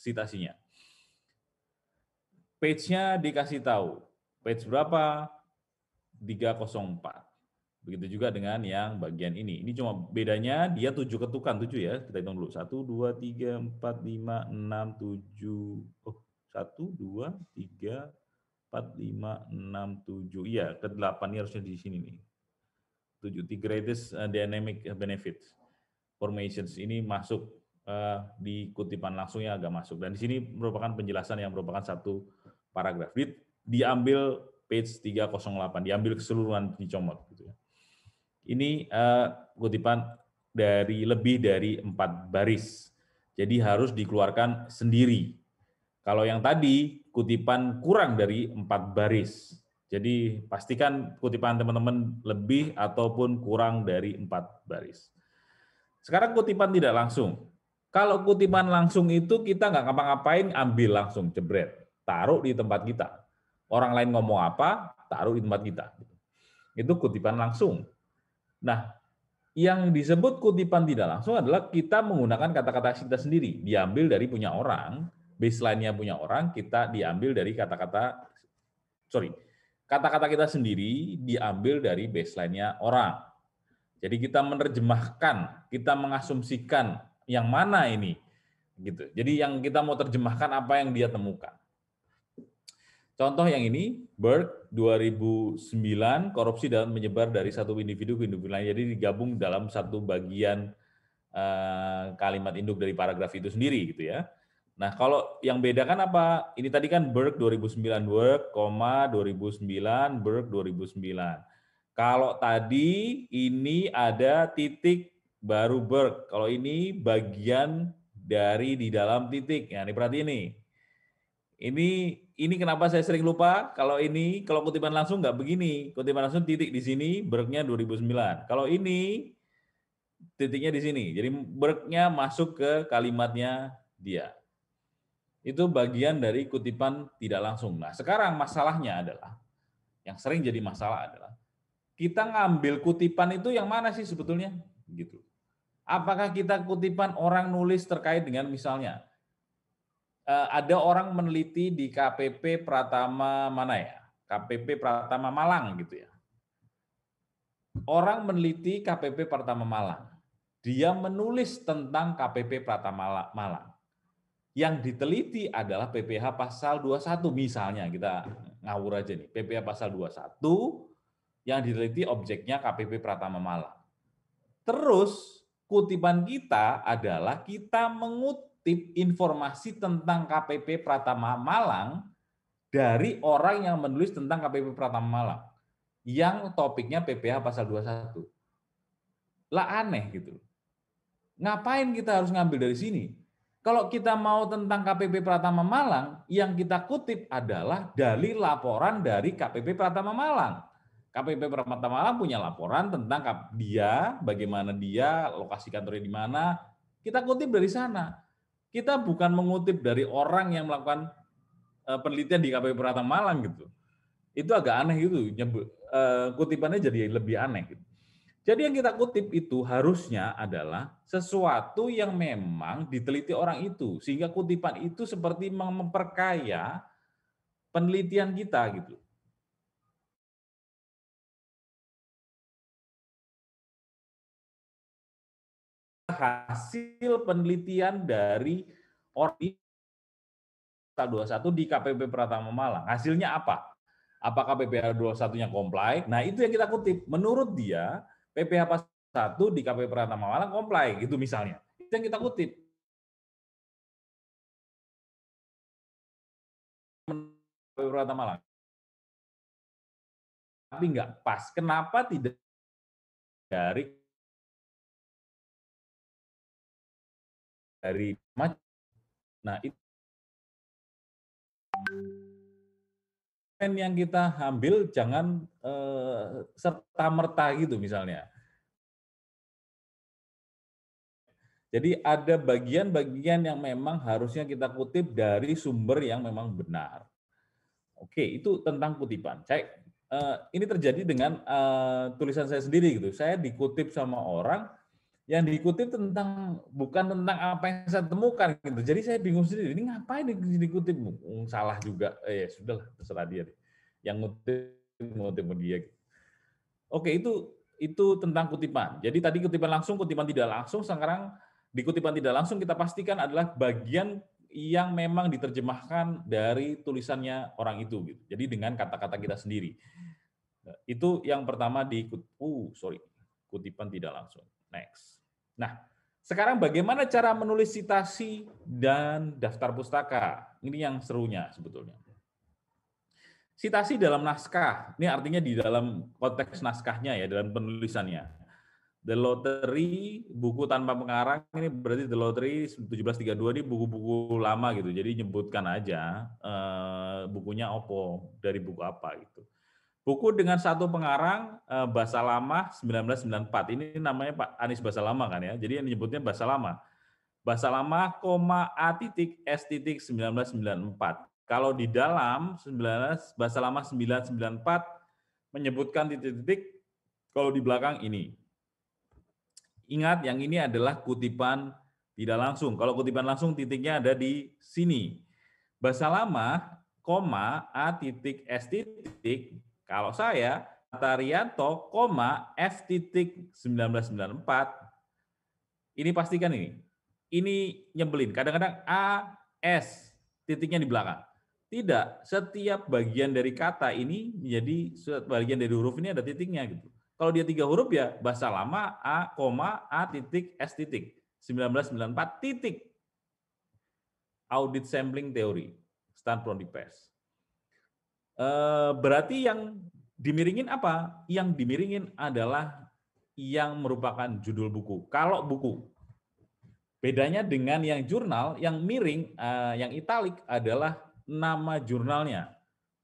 citasinya. Page-nya dikasih tahu. Page berapa? 304. Begitu juga dengan yang bagian ini. Ini cuma bedanya dia 7 ketukan, 7 ya. Kita hitung dulu. 1, 2, 3, 4, 5, 6, 7. Oh, 1, 2, 3, 4, 5, 6, 7. Iya, ke-8 ini harusnya di sini nih. 7. The greatest dynamic benefits. Formations ini masuk di kutipan langsungnya agak masuk. Dan di sini merupakan penjelasan yang merupakan satu paragraf. Diambil page 308, diambil keseluruhan dicomot gitu ya. Ini kutipan dari lebih dari 4 baris. Jadi harus dikeluarkan sendiri. Kalau yang tadi kutipan kurang dari 4 baris. Jadi pastikan kutipan teman-teman lebih ataupun kurang dari 4 baris. Sekarang kutipan tidak langsung. Kalau kutipan langsung itu kita nggak ngapa-ngapain, ambil langsung, jebret. Taruh di tempat kita. Orang lain ngomong apa, taruh di tempat kita. Itu kutipan langsung. Nah, yang disebut kutipan tidak langsung adalah kita menggunakan kata-kata kita sendiri. Diambil dari punya orang, baseline-nya punya orang, kita diambil dari kata-kata kita sendiri diambil dari baseline-nya orang. Jadi kita menerjemahkan, kita mengasumsikan yang mana ini, gitu. Jadi yang kita mau terjemahkan apa yang dia temukan. Contoh yang ini, Berg 2009, korupsi dapat menyebar dari satu individu ke individu lain. Jadi digabung dalam satu bagian kalimat induk dari paragraf itu sendiri, gitu ya. Nah, kalau yang beda kan apa? Ini tadi kan Berg 2009, Berg, 2009, Berg 2009. Kalau tadi ini ada titik baru Berg. Kalau ini bagian dari di dalam titik. Ya, ini perhatian nih. Ini kenapa saya sering lupa? Kalau kutipan langsung nggak begini. Kutipan langsung titik di sini, Berg-nya 2009. Kalau ini titiknya di sini. Jadi Berg-nya masuk ke kalimatnya dia. Itu bagian dari kutipan tidak langsung. Nah, sekarang masalahnya adalah, yang sering jadi masalah adalah, kita ngambil kutipan itu yang mana sih sebetulnya? Gitu. Apakah kita kutipan orang nulis terkait dengan misalnya, ada orang meneliti di KPP Pratama mana ya? KPP Pratama Malang gitu ya. Orang meneliti KPP Pratama Malang. Dia menulis tentang KPP Pratama Malang. Yang diteliti adalah PPH pasal 21 misalnya, kita ngawur aja nih. PPH pasal 21 yang diteliti objeknya KPP Pratama Malang. Terus kutipan kita adalah kita mengutip informasi tentang KPP Pratama Malang dari orang yang menulis tentang KPP Pratama Malang yang topiknya PPH pasal 21. Lah aneh gitu. Ngapain kita harus ngambil dari sini? Kalau kita mau tentang KPP Pratama Malang, yang kita kutip adalah dalil laporan dari KPP Pratama Malang. KPP Pratama Malang punya laporan tentang dia, bagaimana dia, lokasi kantornya di mana. Kita kutip dari sana. Kita bukan mengutip dari orang yang melakukan penelitian di KPP Pratama Malang gitu. Itu agak aneh gitu. Kutipannya jadi lebih aneh gitu. Jadi yang kita kutip itu harusnya adalah sesuatu yang memang diteliti orang itu. Sehingga kutipan itu seperti memperkaya penelitian kita gitu. Hasil penelitian dari orang 21 di KPP Pratama Malang. Hasilnya apa? Apakah PPH 21-nya comply? Nah, itu yang kita kutip. Menurut dia, PPH pasal 1 di KPP Pratama Malang comply, gitu misalnya. Itu yang kita kutip. KPP Pratama Malang. Tapi nggak pas. Kenapa tidak dari nah itu yang kita ambil jangan serta merta gitu misalnya. Jadi ada bagian-bagian yang memang harusnya kita kutip dari sumber yang memang benar. Oke, itu tentang kutipan. Ini terjadi dengan tulisan saya sendiri gitu. Saya dikutip sama orang yang dikutip bukan tentang apa yang saya temukan gitu. Jadi saya bingung sendiri, ini ngapain dikutip? Salah juga. Ya sudahlah, terserah dia deh. Yang ngutip dia. Oke, itu tentang kutipan. Jadi tadi kutipan langsung, kutipan tidak langsung. Sekarang di kutipan tidak langsung kita pastikan adalah bagian yang memang diterjemahkan dari tulisannya orang itu gitu. Jadi dengan kata-kata kita sendiri. Itu yang pertama kutipan tidak langsung. Next. Nah, sekarang bagaimana cara menulis citasi dan daftar pustaka? Ini yang serunya sebetulnya. Citasi dalam naskah, ini artinya di dalam konteks naskahnya ya, dalam penulisannya. The Lottery, buku tanpa pengarang, ini berarti The Lottery 1732 ini buku-buku lama gitu, jadi nyebutkan aja bukunya opo, dari buku apa gitu. Buku dengan satu pengarang, Bahasa Lama 1994, ini namanya Pak Anies Bahasa Lama kan ya, jadi yang nyebutnya Bahasa Lama. Bahasa Lama, A.S. 1994. Kalau di dalam Bahasa Lama 994 menyebutkan titik-titik, kalau di belakang ini. Ingat, yang ini adalah kutipan tidak langsung. Kalau kutipan langsung titiknya ada di sini. Bahasa Lama, A.S. Kalau saya, Tarianto, F. 1994. Ini pastikan ini. Ini nyebelin. Kadang-kadang A.S. titiknya di belakang. Tidak, setiap bagian dari kata ini menjadi bagian dari huruf ini ada titiknya gitu. Kalau dia 3 huruf ya Bahasa Lama A.S. 1994 titik. Audit sampling theory. Stand from the past. Berarti yang dimiringin apa? Yang dimiringin adalah yang merupakan judul buku. Kalau buku. Bedanya dengan yang jurnal, yang miring, yang italik adalah nama jurnalnya.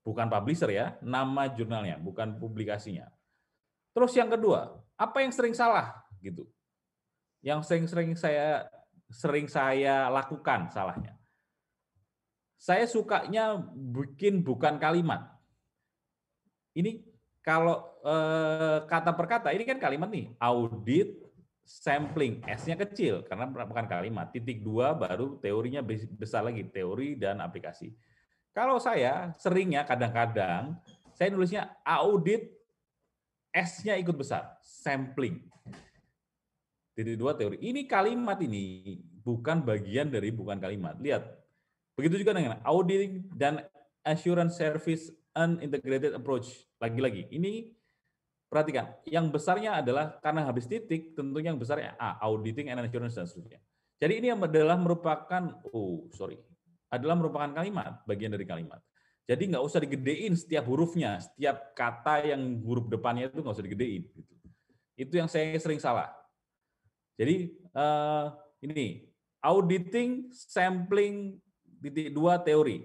Bukan publisher ya, nama jurnalnya, bukan publikasinya. Terus yang kedua, apa yang sering salah gitu? Yang sering saya lakukan salahnya. Saya sukanya bikin bukan kalimat. Ini kalau kata per kata, ini kan kalimat nih, audit sampling, S-nya kecil karena bukan kalimat. Titik 2 baru teorinya besar lagi, teori dan aplikasi. Kalau saya seringnya kadang-kadang saya nulisnya audit, S-nya ikut besar, sampling. Titik 2 teori. Ini kalimat ini bukan bagian dari bukan kalimat. Lihat. Begitu juga dengan auditing dan assurance service integrated approach. Lagi-lagi, ini perhatikan, yang besarnya adalah karena habis titik, tentunya yang besarnya auditing and assurance dan seterusnya. Jadi ini adalah merupakan, adalah merupakan kalimat, bagian dari kalimat. Jadi nggak usah digedein setiap hurufnya, setiap kata yang huruf depannya itu nggak usah digedein. Gitu. Itu yang saya sering salah. Jadi ini auditing, sampling, titik 2 teori.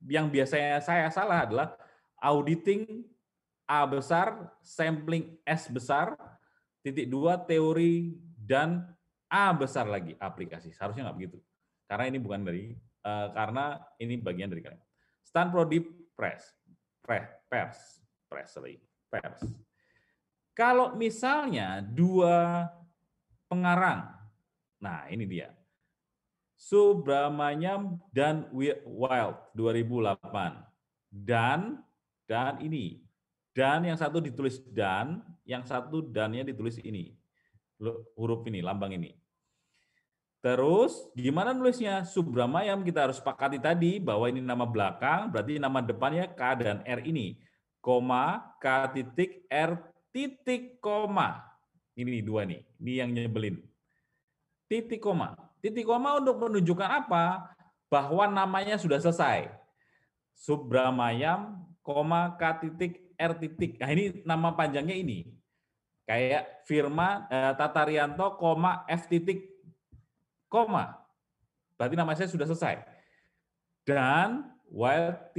Yang biasanya saya salah adalah auditing A besar, sampling S besar, titik 2 teori, dan A besar lagi aplikasi. Seharusnya nggak begitu. Karena ini bukan dari, karena ini bagian dari kalimat. Stand Prodi Pers. Kalau misalnya 2 pengarang, nah ini dia. Subramanyam dan Wild 2008. Dan ini. Dan yang satu ditulis dan, yang satu dannya ditulis ini. Huruf ini, lambang ini. Terus gimana nulisnya? Subramanyam kita harus sepakati tadi bahwa ini nama belakang, berarti nama depannya K dan R ini. Koma, K titik, R titik, koma. Ini 2 nih, ini yang nyebelin. Titik koma. Titik koma untuk menunjukkan apa? Bahwa namanya sudah selesai. Subramanyam, K titik, R titik. Nah ini nama panjangnya ini. Kayak Firman Tatarianto, F titik, koma. Berarti nama saya sudah selesai. Dan Wild,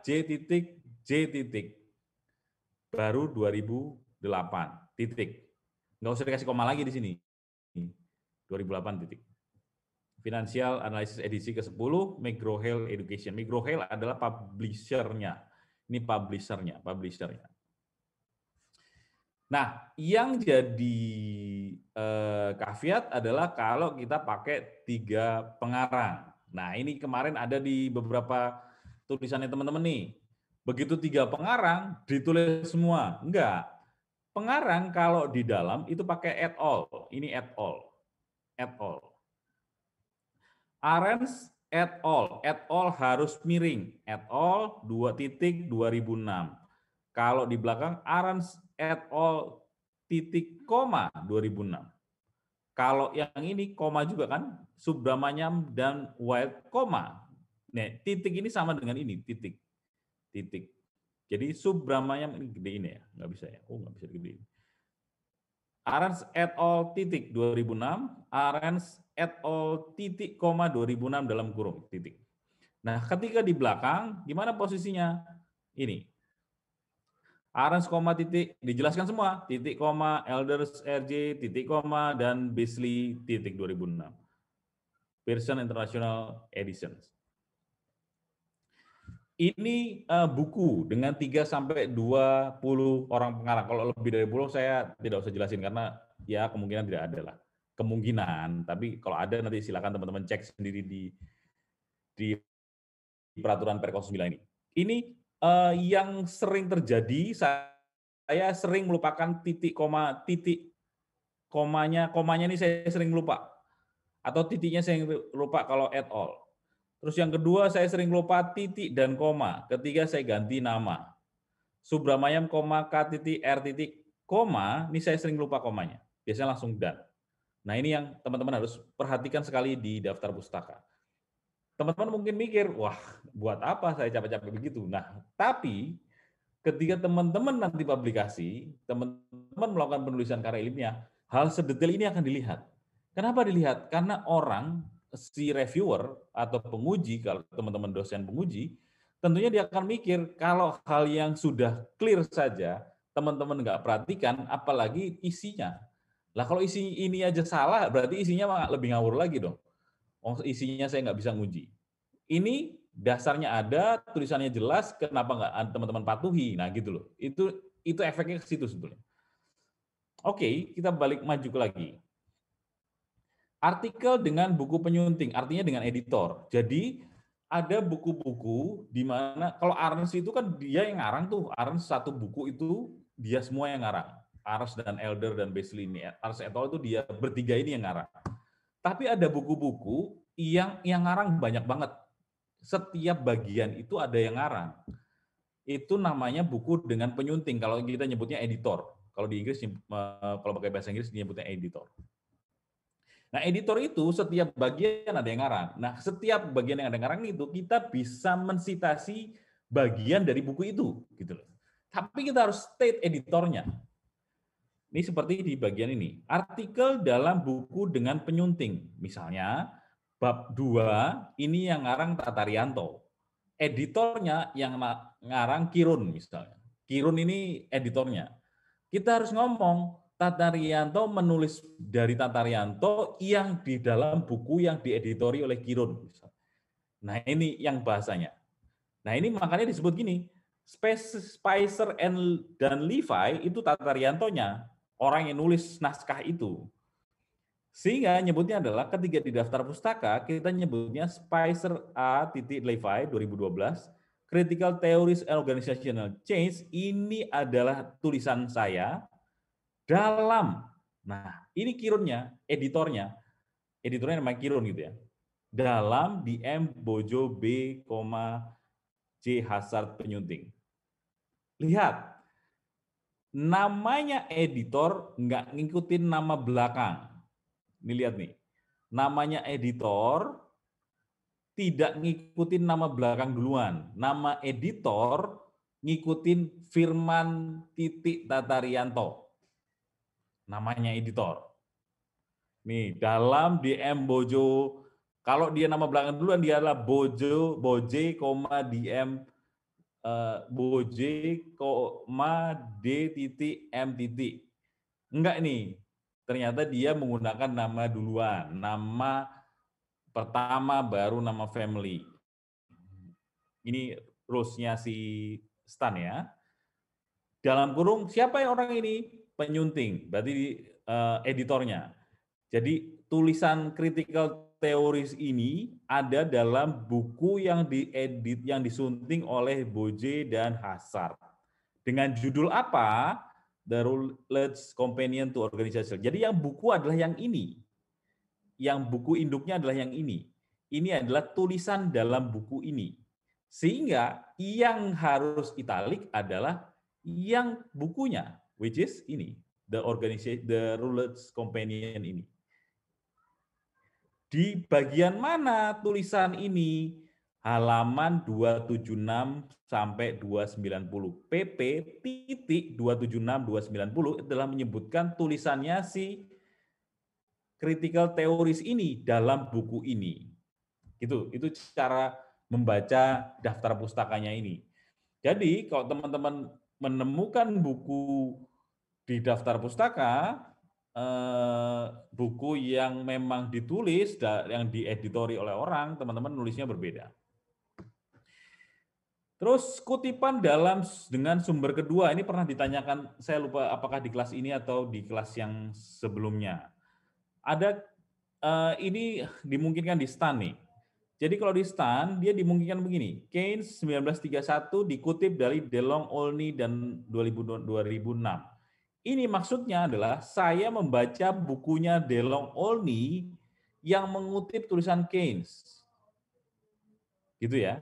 J titik, J titik. Baru 2008, titik. Nggak usah dikasih koma lagi di sini. 2008 titik. Financial Analysis edisi ke-10, McGraw-Hill Education. McGraw-Hill adalah publisher-nya. Ini publisher-nya. Nah, yang jadi caveat adalah kalau kita pakai 3 pengarang. Nah, ini kemarin ada di beberapa tulisannya teman-teman nih. Begitu 3 pengarang, ditulis semua. Enggak. Pengarang kalau di dalam itu pakai et al. Ini et al. Et al. Arens et al. Et al harus miring. Et al 2.2006. Kalau di belakang Arens et al titik koma 2006. Kalau yang ini koma juga kan, Subramanyam dan White koma. Nah, titik ini sama dengan ini, titik. Jadi Subramanyam ini gede ini ya, nggak bisa ya. Oh, nggak bisa gede. Arens et al titik 2006, Arens et al titik koma 2006 dalam kurung titik. Nah, ketika di belakang, gimana posisinya? Ini. Arens koma titik dijelaskan semua, titik koma, Elders RJ, titik koma, dan Beasley titik 2006. Pearson International Editions. Ini buku dengan 3 sampai 20 orang pengarang. Kalau lebih dari 20 saya tidak usah jelasin karena ya kemungkinan tidak ada lah. Kemungkinan, tapi kalau ada nanti silakan teman-teman cek sendiri di peraturan Perkos 9 ini. Ini yang sering terjadi, saya sering melupakan titik komanya ini saya sering lupa. Atau titiknya saya lupa kalau et al. Terus yang kedua saya sering lupa titik dan koma. Ketiga saya ganti nama. Subramanyam, K titik, R titik, koma, ini saya sering lupa komanya. Biasanya langsung dan. Nah ini yang teman-teman harus perhatikan sekali di daftar pustaka. Teman-teman mungkin mikir, wah buat apa saya capek-capek begitu. Nah, tapi ketika teman-teman nanti publikasi, teman-teman melakukan penulisan karya ilmiah, hal sedetail ini akan dilihat. Kenapa dilihat? Karena orang, si reviewer atau penguji, kalau teman-teman dosen penguji, tentunya dia akan mikir kalau hal yang sudah clear saja, teman-teman nggak perhatikan, apalagi isinya. Lah kalau isi ini aja salah, berarti isinya lebih ngawur lagi dong. Isinya saya nggak bisa nguji. Ini dasarnya ada, tulisannya jelas, kenapa nggak teman-teman patuhi? Nah gitu loh. Itu efeknya ke situ sebetulnya. Oke, kita balik maju lagi. Artikel dengan buku penyunting, artinya dengan editor. Jadi ada buku-buku di mana kalau Arens itu kan dia yang ngarang tuh. Arens satu buku itu dia semua yang ngarang. Arens dan Elder dan Beasley ini. Arens et al itu dia bertiga ini yang ngarang. Tapi ada buku-buku yang ngarang banyak banget. Setiap bagian itu ada yang ngarang. Itu namanya buku dengan penyunting. Kalau kita nyebutnya editor. Kalau di Inggris, kalau pakai bahasa Inggris nyebutnya editor. Nah, editor itu setiap bagian ada yang ngarang. Nah, setiap bagian yang ada yang ngarang itu kita bisa mensitasi bagian dari buku itu, gitu loh. Tapi kita harus state editornya. Ini seperti di bagian ini. Artikel dalam buku dengan penyunting. Misalnya, bab 2, ini yang ngarang Tatarianto. Editornya yang ngarang Kirun misalnya. Kirun ini editornya. Kita harus ngomong, Tatarianto menulis dari Tatarianto yang di dalam buku yang dieditori oleh Kirun. Nah ini yang bahasanya. Nah ini makanya disebut gini, Spicer dan Levi itu Tatariantonya, orang yang nulis naskah itu. Sehingga nyebutnya adalah ketika di daftar pustaka, kita nyebutnya Spicer A. Levi 2012, Critical Theories and Organizational Change, ini adalah tulisan saya dalam, nah ini Kirunnya, editornya namanya Kirun gitu ya, dalam di M. Bojo B, J. Hazard penyunting. Lihat, namanya editor nggak ngikutin nama belakang. Ini lihat nih, namanya editor tidak ngikutin nama belakang duluan. Nama editor ngikutin Firman Tatarianto. Namanya editor. Nih, dalam DM Bojo, kalau dia nama belakang duluan dia adalah Boje, DM Boje, D titik M titik. Enggak nih, ternyata dia menggunakan nama duluan, nama pertama baru nama family. Ini rules-nya si Stan ya. Dalam kurung, siapa yang orang ini? Penyunting, berarti editornya. Jadi tulisan critical theories ini ada dalam buku yang diedit, yang disunting oleh Boje dan Hazard. Dengan judul apa? The Routledge Companion to Organization. Jadi yang buku adalah yang ini. Yang buku induknya adalah yang ini. Ini adalah tulisan dalam buku ini. Sehingga yang harus italic adalah yang bukunya, which is ini, the organization, the Routledge Companion ini. Di bagian mana tulisan ini? Halaman 276 sampai 290. PP titik 276 290 adalah menyebutkan tulisannya si critical theories ini dalam buku ini. Itu cara membaca daftar pustakanya ini. Jadi kalau teman-teman menemukan buku di daftar pustaka, buku yang memang ditulis, yang dieditori oleh orang, teman-teman nulisnya berbeda. Terus kutipan dengan sumber kedua, ini pernah ditanyakan, saya lupa apakah di kelas ini atau di kelas yang sebelumnya. Ada, ini dimungkinkan di Stan nih. Jadi kalau di Stan, dia dimungkinkan begini, Keynes 1931 dikutip dari DeLong, Olney, dan 2006. Ini maksudnya adalah saya membaca bukunya DeLong, Olney yang mengutip tulisan Keynes. Gitu ya.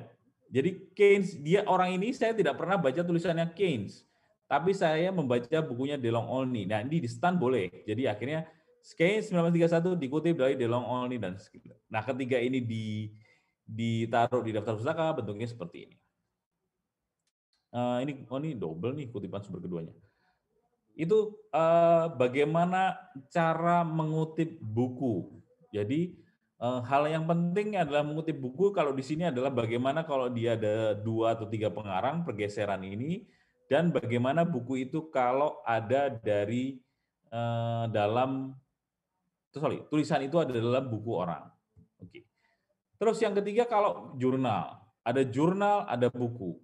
Jadi Keynes, dia orang ini saya tidak pernah baca tulisannya Keynes, tapi saya membaca bukunya DeLong, Olney. Nah, ini di Stan boleh. Jadi akhirnya Keynes 1931 dikutip dari DeLong, Olney, dan nah ketiga ini ditaruh di daftar pustaka, bentuknya seperti ini. Ini double nih kutipan sumber keduanya. Itu bagaimana cara mengutip buku. Jadi hal yang penting adalah mengutip buku. Kalau di sini adalah bagaimana kalau dia ada 2 atau 3 pengarang pergeseran ini, dan bagaimana buku itu kalau ada dari tulisan itu ada dalam buku orang. Oke. Terus yang ketiga kalau jurnal, ada buku.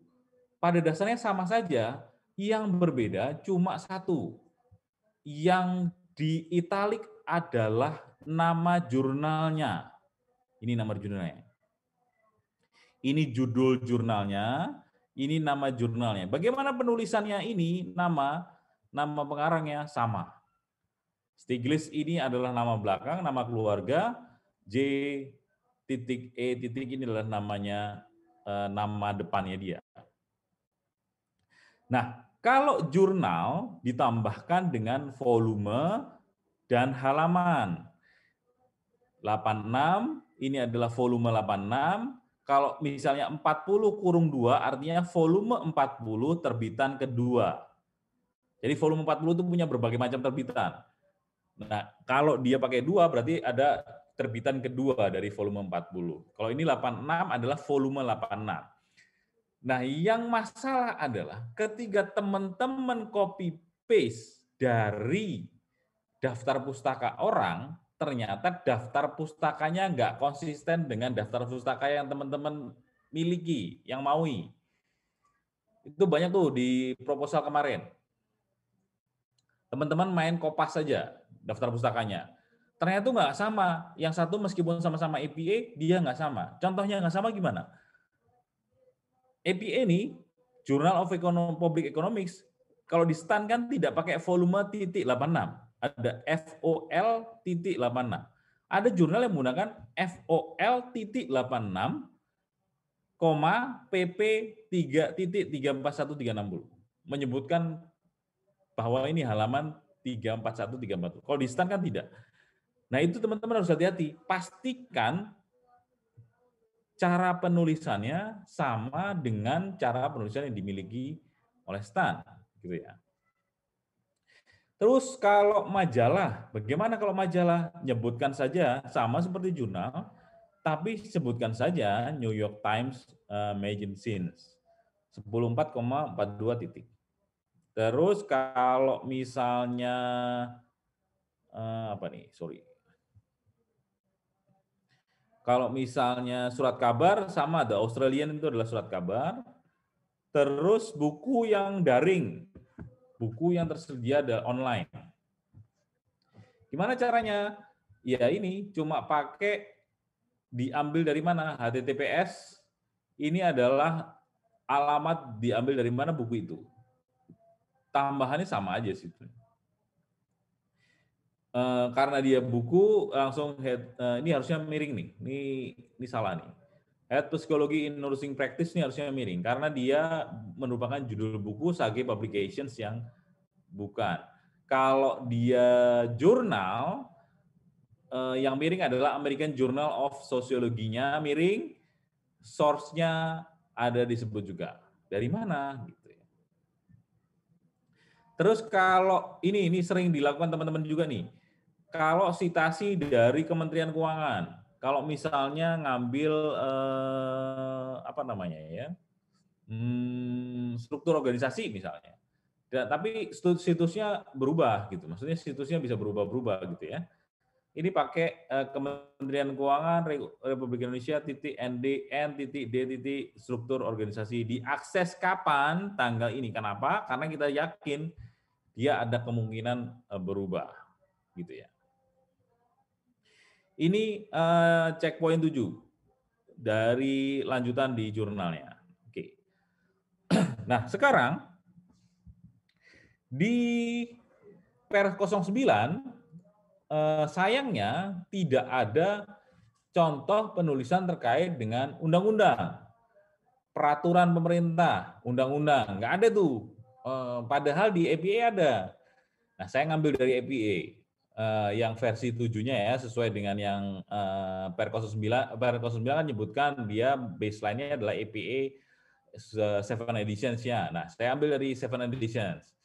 Pada dasarnya sama saja, yang berbeda cuma satu. Yang di italic adalah nama jurnalnya. Ini nama jurnalnya. Ini judul jurnalnya, ini nama jurnalnya. Bagaimana penulisannya ini? Nama pengarangnya sama. Stiglitz ini adalah nama belakang, nama keluarga, J.E. ini adalah namanya, nama depannya dia. Nah, kalau jurnal ditambahkan dengan volume dan halaman. 86, ini adalah volume 86. Kalau misalnya 40-2 artinya volume 40 terbitan kedua. Jadi volume 40 itu punya berbagai macam terbitan. Nah, kalau dia pakai 2 berarti ada terbitan kedua dari volume 40. Kalau ini 86 adalah volume 86. Nah, yang masalah adalah ketika teman-teman copy paste dari daftar pustaka orang, ternyata daftar pustakanya nggak konsisten dengan daftar pustaka yang teman-teman miliki, yang maui. Itu banyak tuh di proposal kemarin. Teman-teman main kopas saja daftar pustakanya. Ternyata itu nggak sama. Yang satu meskipun sama-sama APA, dia nggak sama. Contohnya nggak sama gimana? APA ini, Journal of Public Economics, kalau di Stan kan tidak pakai volume .86. Ada FOL.86. Ada jurnal yang menggunakan FOL.86, PP 3.341.360. Menyebutkan bahwa ini halaman 341.340. Kalau di Stan kan tidak. Nah, itu teman-teman harus hati-hati. Pastikan cara penulisannya sama dengan cara penulisan yang dimiliki oleh Stan, gitu ya. Terus kalau majalah, bagaimana kalau majalah? Nyebutkan saja sama seperti jurnal, tapi sebutkan saja New York Times Magazines 104,42 titik. Terus kalau misalnya apa nih? Sorry. Kalau misalnya surat kabar sama ada Australian itu adalah surat kabar. Terus buku yang daring, buku yang tersedia ada online. Gimana caranya? Ya ini cuma pakai diambil dari mana? HTTPS ini adalah alamat diambil dari mana buku itu. Tambahannya sama aja sih. Karena dia buku langsung ini harusnya miring nih. Ini salah nih. Head Psychology in Nursing Practice ini harusnya miring karena dia merupakan judul buku Sage Publications yang bukan. Kalau dia jurnal yang miring adalah American Journal of Sociology-nya miring, source-nya ada disebut juga. Dari mana gitu ya. Terus kalau ini sering dilakukan teman-teman juga nih. Kalau citasi dari Kementerian Keuangan, kalau misalnya ngambil apa namanya ya, struktur organisasi misalnya, tapi situsnya berubah gitu, maksudnya situsnya bisa berubah-berubah gitu ya. Ini pakai Kementerian Keuangan Republik Indonesia .ndn.d. struktur organisasi, diakses kapan, tanggal ini. Kenapa? Karena kita yakin dia ada kemungkinan berubah gitu ya. Ini checkpoint 7 dari lanjutan di jurnalnya. Oke. Nah, sekarang di Per 09 sayangnya tidak ada contoh penulisan terkait dengan undang-undang, peraturan pemerintah, undang-undang, nggak ada tuh. Padahal di EPA ada. Nah, saya ngambil dari EPA. Yang versi 7-nya ya, sesuai dengan yang Per 09 kan menyebutkan dia baseline-nya adalah EPA 7 editions-nya. Nah, saya ambil dari 7 editions.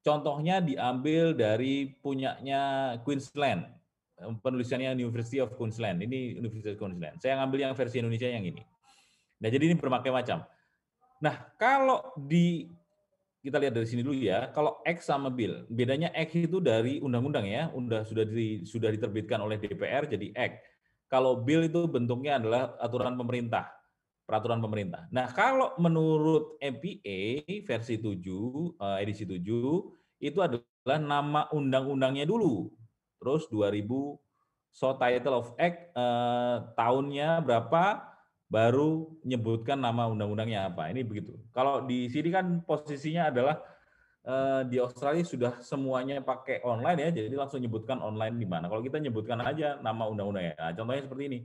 Contohnya diambil dari punyanya Queensland, penulisannya University of Queensland. Ini University of Queensland. Saya ngambil yang versi Indonesia yang ini. Nah, jadi ini berbagai macam. Nah, kalau kita lihat dari sini dulu ya. Kalau X sama Bill, bedanya X itu dari undang-undang ya, sudah diterbitkan oleh DPR jadi X. Kalau Bill itu bentuknya adalah aturan pemerintah, peraturan pemerintah. Nah, kalau menurut MPA versi 7, edisi 7, itu adalah nama undang-undangnya dulu. Terus 2000, so title of Act, tahunnya berapa, baru menyebutkan nama undang-undangnya apa. Ini begitu. Kalau di sini kan posisinya adalah di Australia sudah semuanya pakai online ya, jadi langsung nyebutkan online di mana. Kalau kita nyebutkan aja nama undang-undangnya. Nah, contohnya seperti ini.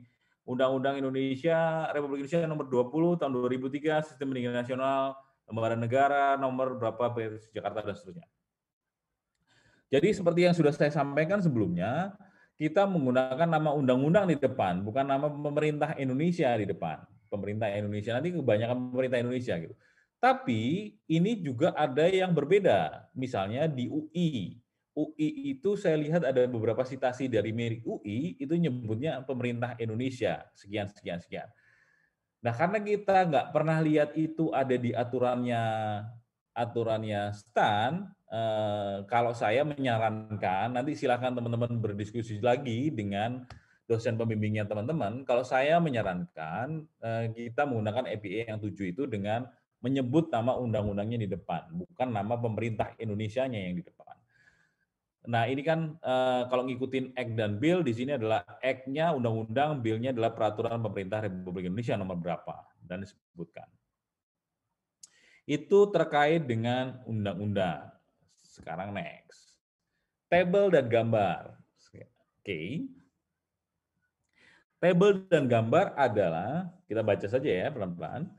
Undang-Undang Indonesia, Republik Indonesia nomor 20 tahun 2003, Sistem Pendidikan Nasional, Lembaga Negara, nomor berapa, Jakarta, dan seterusnya. Jadi seperti yang sudah saya sampaikan sebelumnya, kita menggunakan nama undang-undang di depan, bukan nama pemerintah Indonesia di depan. Pemerintah Indonesia, nanti kebanyakan pemerintah Indonesia gitu. Tapi ini juga ada yang berbeda. Misalnya di UI. UI itu saya lihat ada beberapa citasi dari milik UI, itu nyebutnya pemerintah Indonesia, sekian, sekian, sekian. Nah, karena kita nggak pernah lihat itu ada di aturannya STAN, kalau saya menyarankan, nanti silakan teman-teman berdiskusi lagi dengan dosen pembimbingnya teman-teman. Kalau saya menyarankan kita menggunakan EPA yang 7 itu dengan menyebut nama undang-undangnya di depan, bukan nama pemerintah Indonesianya yang di depan. Nah, ini kan kalau ngikutin Act dan Bill, di sini adalah Act-nya undang-undang, Bill-nya adalah peraturan pemerintah Republik Indonesia nomor berapa, dan disebutkan. Itu terkait dengan undang-undang. Sekarang next. Tabel dan gambar. Oke. Tabel dan gambar adalah, kita baca saja ya pelan-pelan.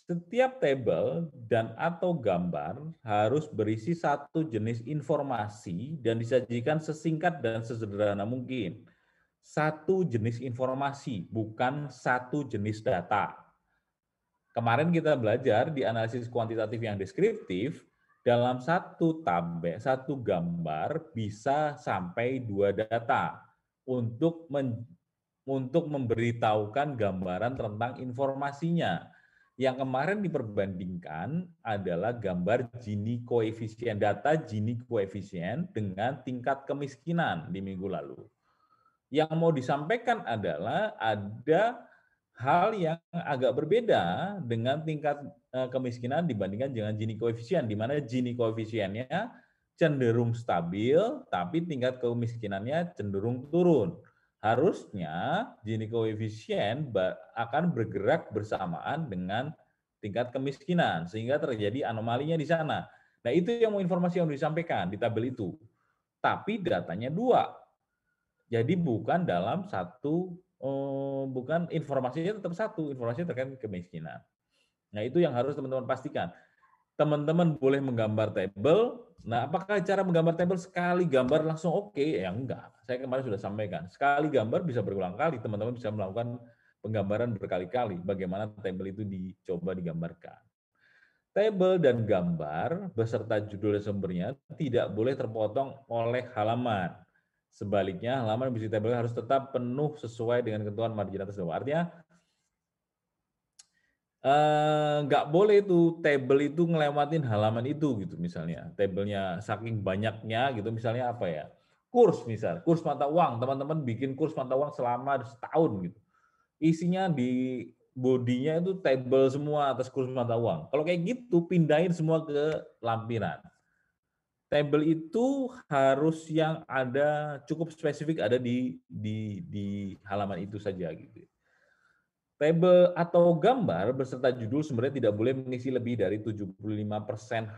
Setiap tabel dan atau gambar harus berisi satu jenis informasi dan disajikan sesingkat dan sesederhana mungkin. Satu jenis informasi, bukan satu jenis data. Kemarin kita belajar di analisis kuantitatif yang deskriptif, dalam satu tabel, satu gambar bisa sampai 2 data untuk memberitahukan gambaran tentang informasinya. Yang kemarin diperbandingkan adalah gambar Gini koefisien, data Gini koefisien dengan tingkat kemiskinan di minggu lalu. Yang mau disampaikan adalah ada hal yang agak berbeda dengan tingkat kemiskinan dibandingkan dengan Gini koefisien, di mana Gini koefisiennya cenderung stabil, tapi tingkat kemiskinannya cenderung turun. Harusnya Gini koefisien akan bergerak bersamaan dengan tingkat kemiskinan, sehingga terjadi anomalinya di sana. Nah, itu yang informasi yang disampaikan di tabel itu. Tapi datanya dua. Jadi bukan dalam satu, bukan informasinya tetap satu, informasinya terkait kemiskinan. Nah, itu yang harus teman-teman pastikan. Teman-teman boleh menggambar tabel. Nah, apakah cara menggambar tabel sekali gambar langsung oke? Ya enggak. Saya kemarin sudah sampaikan. Sekali gambar bisa berulang kali. Teman-teman bisa melakukan penggambaran berkali-kali. Bagaimana tabel itu dicoba digambarkan. Tabel dan gambar beserta judul dan sumbernya tidak boleh terpotong oleh halaman. Sebaliknya, halaman berisi tabel harus tetap penuh sesuai dengan ketentuan margin atas bawah. Artinya, nggak boleh itu tabel itu ngelewatin halaman itu gitu misalnya. Tabelnya saking banyaknya gitu misalnya apa ya? Kurs misal, kurs mata uang. Teman-teman bikin kurs mata uang selama setahun gitu. Isinya di bodinya itu tabel semua atas kurs mata uang. Kalau kayak gitu pindahin semua ke lampiran. Tabel itu harus yang ada cukup spesifik ada di halaman itu saja gitu. Tabel atau gambar beserta judul sebenarnya tidak boleh mengisi lebih dari 75%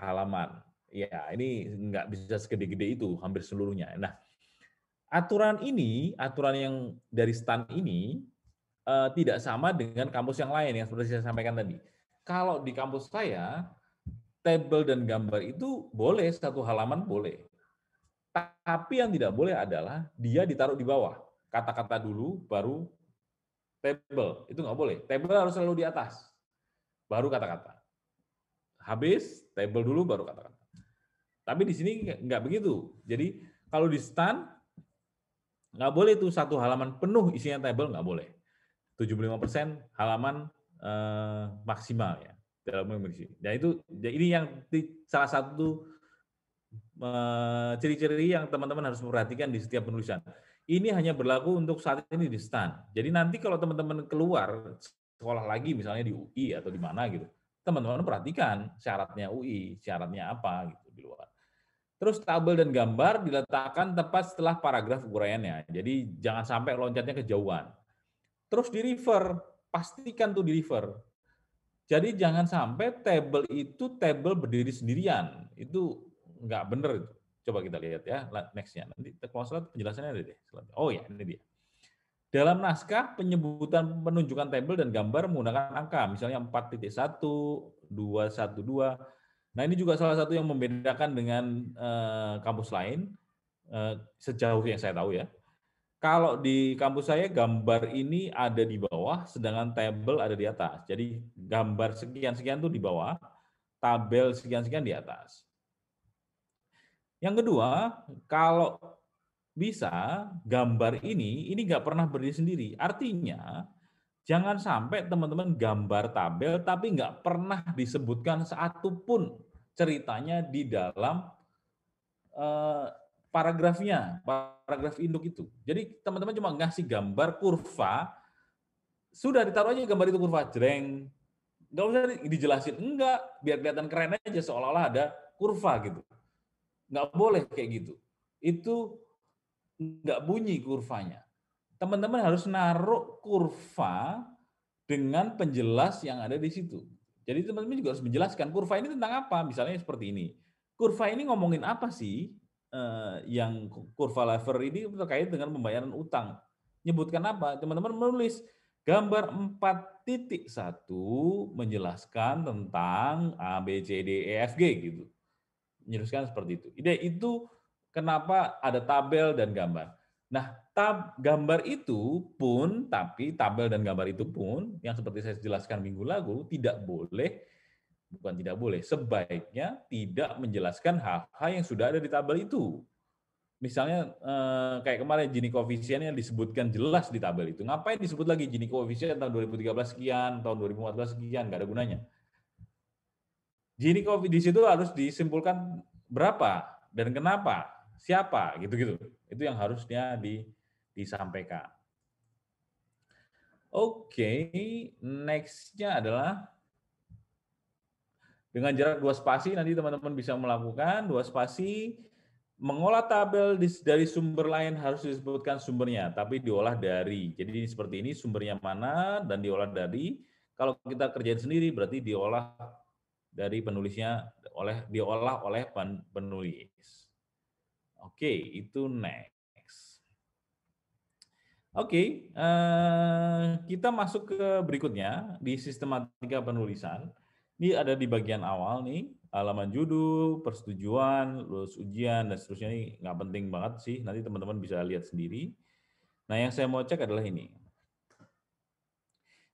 halaman. Ya, ini nggak bisa segede-gede itu, hampir seluruhnya. Nah, aturan yang dari STAN ini tidak sama dengan kampus yang lain yang seperti saya sampaikan tadi. Kalau di kampus saya, tabel dan gambar itu boleh, satu halaman boleh. Tapi yang tidak boleh adalah dia ditaruh di bawah. Kata-kata dulu, baru tabel. Itu nggak boleh. Tabel harus selalu di atas, baru kata-kata. Habis, tabel dulu, baru kata-kata. Tapi di sini nggak begitu. Jadi kalau di STAN, nggak boleh tuh satu halaman penuh isinya tabel, nggak boleh. 75% halaman maksimal ya dalam memiliki. Dan itu ini yang salah satu ciri-ciri yang teman-teman harus perhatikan di setiap penulisan. Ini hanya berlaku untuk saat ini di STAN. Jadi nanti kalau teman-teman keluar sekolah lagi misalnya di UI atau di mana gitu, teman-teman perhatikan syaratnya UI, syaratnya apa gitu di luar. Terus tabel dan gambar diletakkan tepat setelah paragraf uraiannya. Jadi jangan sampai loncatnya kejauhan. Terus di refer, pastikan tuh di refer. Jadi jangan sampai tabel itu tabel berdiri sendirian. Itu nggak benar itu. Coba kita lihat ya, next-nya. Nanti kalau salah penjelasannya ada deh. Oh ya, ini dia. Dalam naskah, penyebutan penunjukan tabel dan gambar menggunakan angka, misalnya 4.1, 212. Nah, ini juga salah satu yang membedakan dengan kampus lain, sejauh yang saya tahu ya. Kalau di kampus saya gambar ini ada di bawah, sedangkan tabel ada di atas. Jadi gambar sekian-sekian tuh di bawah, tabel sekian-sekian di atas. Yang kedua, kalau bisa gambar ini nggak pernah berdiri sendiri. Artinya jangan sampai teman-teman gambar tabel tapi nggak pernah disebutkan satupun ceritanya di dalam paragraf induk itu. Jadi teman-teman cuma ngasih gambar kurva, sudah ditaruh aja gambar itu kurva, jreng. Nggak usah dijelasin, enggak, biar kelihatan keren aja seolah-olah ada kurva gitu. Nggak boleh kayak gitu. Itu nggak bunyi kurvanya. Teman-teman harus naruh kurva dengan penjelas yang ada di situ. Jadi teman-teman juga harus menjelaskan kurva ini tentang apa, misalnya seperti ini. Kurva ini ngomongin apa sih? Yang kurva lever ini terkait dengan pembayaran utang. Nyebutkan apa? Teman-teman menulis gambar 4.1 menjelaskan tentang A, B, C, D, E, F, G gitu. Menjelaskan seperti itu. Ide itu kenapa ada tabel dan gambar. Nah, gambar itu pun, tapi tabel dan gambar itu pun, yang seperti saya jelaskan minggu lalu, tidak boleh, bukan tidak boleh, sebaiknya tidak menjelaskan hal-hal yang sudah ada di tabel itu. misalnya kayak kemarin Gini koefisiennya disebutkan jelas di tabel itu. Ngapain disebut lagi Gini koefisien tahun 2013 sekian, tahun 2014 sekian, nggak ada gunanya. Gini koefisien di situ harus disimpulkan berapa dan kenapa, siapa, gitu-gitu. Itu yang harusnya disampaikan. Oke, next-nya adalah dengan jarak 2 spasi nanti teman-teman bisa melakukan 2 spasi. Mengolah tabel dari sumber lain harus disebutkan sumbernya, tapi diolah dari. Jadi seperti ini sumbernya mana dan diolah dari. Kalau kita kerjain sendiri berarti diolah dari penulisnya, diolah oleh penulis. Oke, itu next. Oke, kita masuk ke berikutnya di sistematika penulisan. Ini ada di bagian awal nih, halaman judul, persetujuan, lulus ujian, dan seterusnya. Ini nggak penting banget sih, nanti teman-teman bisa lihat sendiri. Nah, yang saya mau cek adalah ini.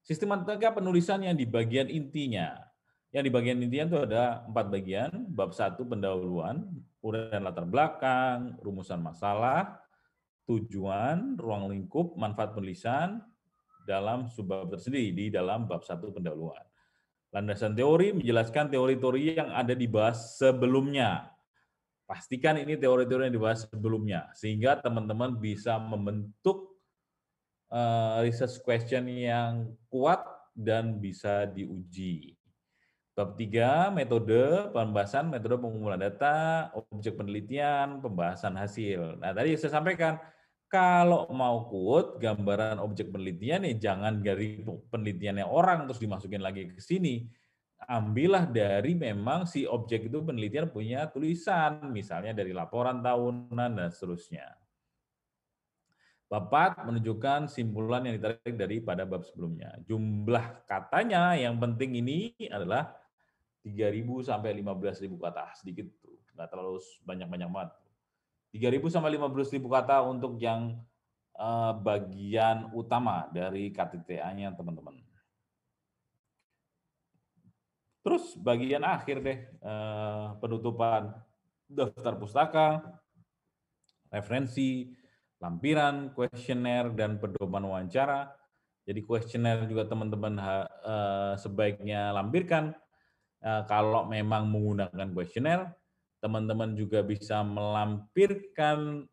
Sistematika penulisan yang di bagian intinya. Yang di bagian intinya itu ada 4 bagian, bab 1 pendahuluan, uraian latar belakang, rumusan masalah, tujuan, ruang lingkup, manfaat penulisan dalam subbab tersendiri di dalam bab 1 pendahuluan. Landasan teori menjelaskan teori-teori yang ada dibahas sebelumnya. Pastikan ini teori-teori yang dibahas sebelumnya, sehingga teman-teman bisa membentuk research question yang kuat dan bisa diuji. Bab 3, metode pembahasan, metode pengumpulan data, objek penelitian, pembahasan hasil. Nah, tadi saya sampaikan, kalau mau quote gambaran objek penelitian nih jangan dari penelitiannya orang terus dimasukin lagi ke sini. Ambillah dari memang si objek itu penelitian punya tulisan, misalnya dari laporan tahunan dan seterusnya. Bab 4 menunjukkan simpulan yang ditarik daripada bab sebelumnya. Jumlah katanya yang penting ini adalah 3.000 sampai 15.000 kata, sedikit tuh, nggak terlalu banyak-banyak banget. 3.000 sampai 15.000 kata untuk yang bagian utama dari KTTA-nya teman-teman. Terus bagian akhir deh, penutupan daftar pustaka, referensi, lampiran, kuesioner, dan pedoman wawancara. Jadi kuesioner juga teman-teman sebaiknya lampirkan. Kalau memang menggunakan kuesioner, teman-teman juga bisa melampirkan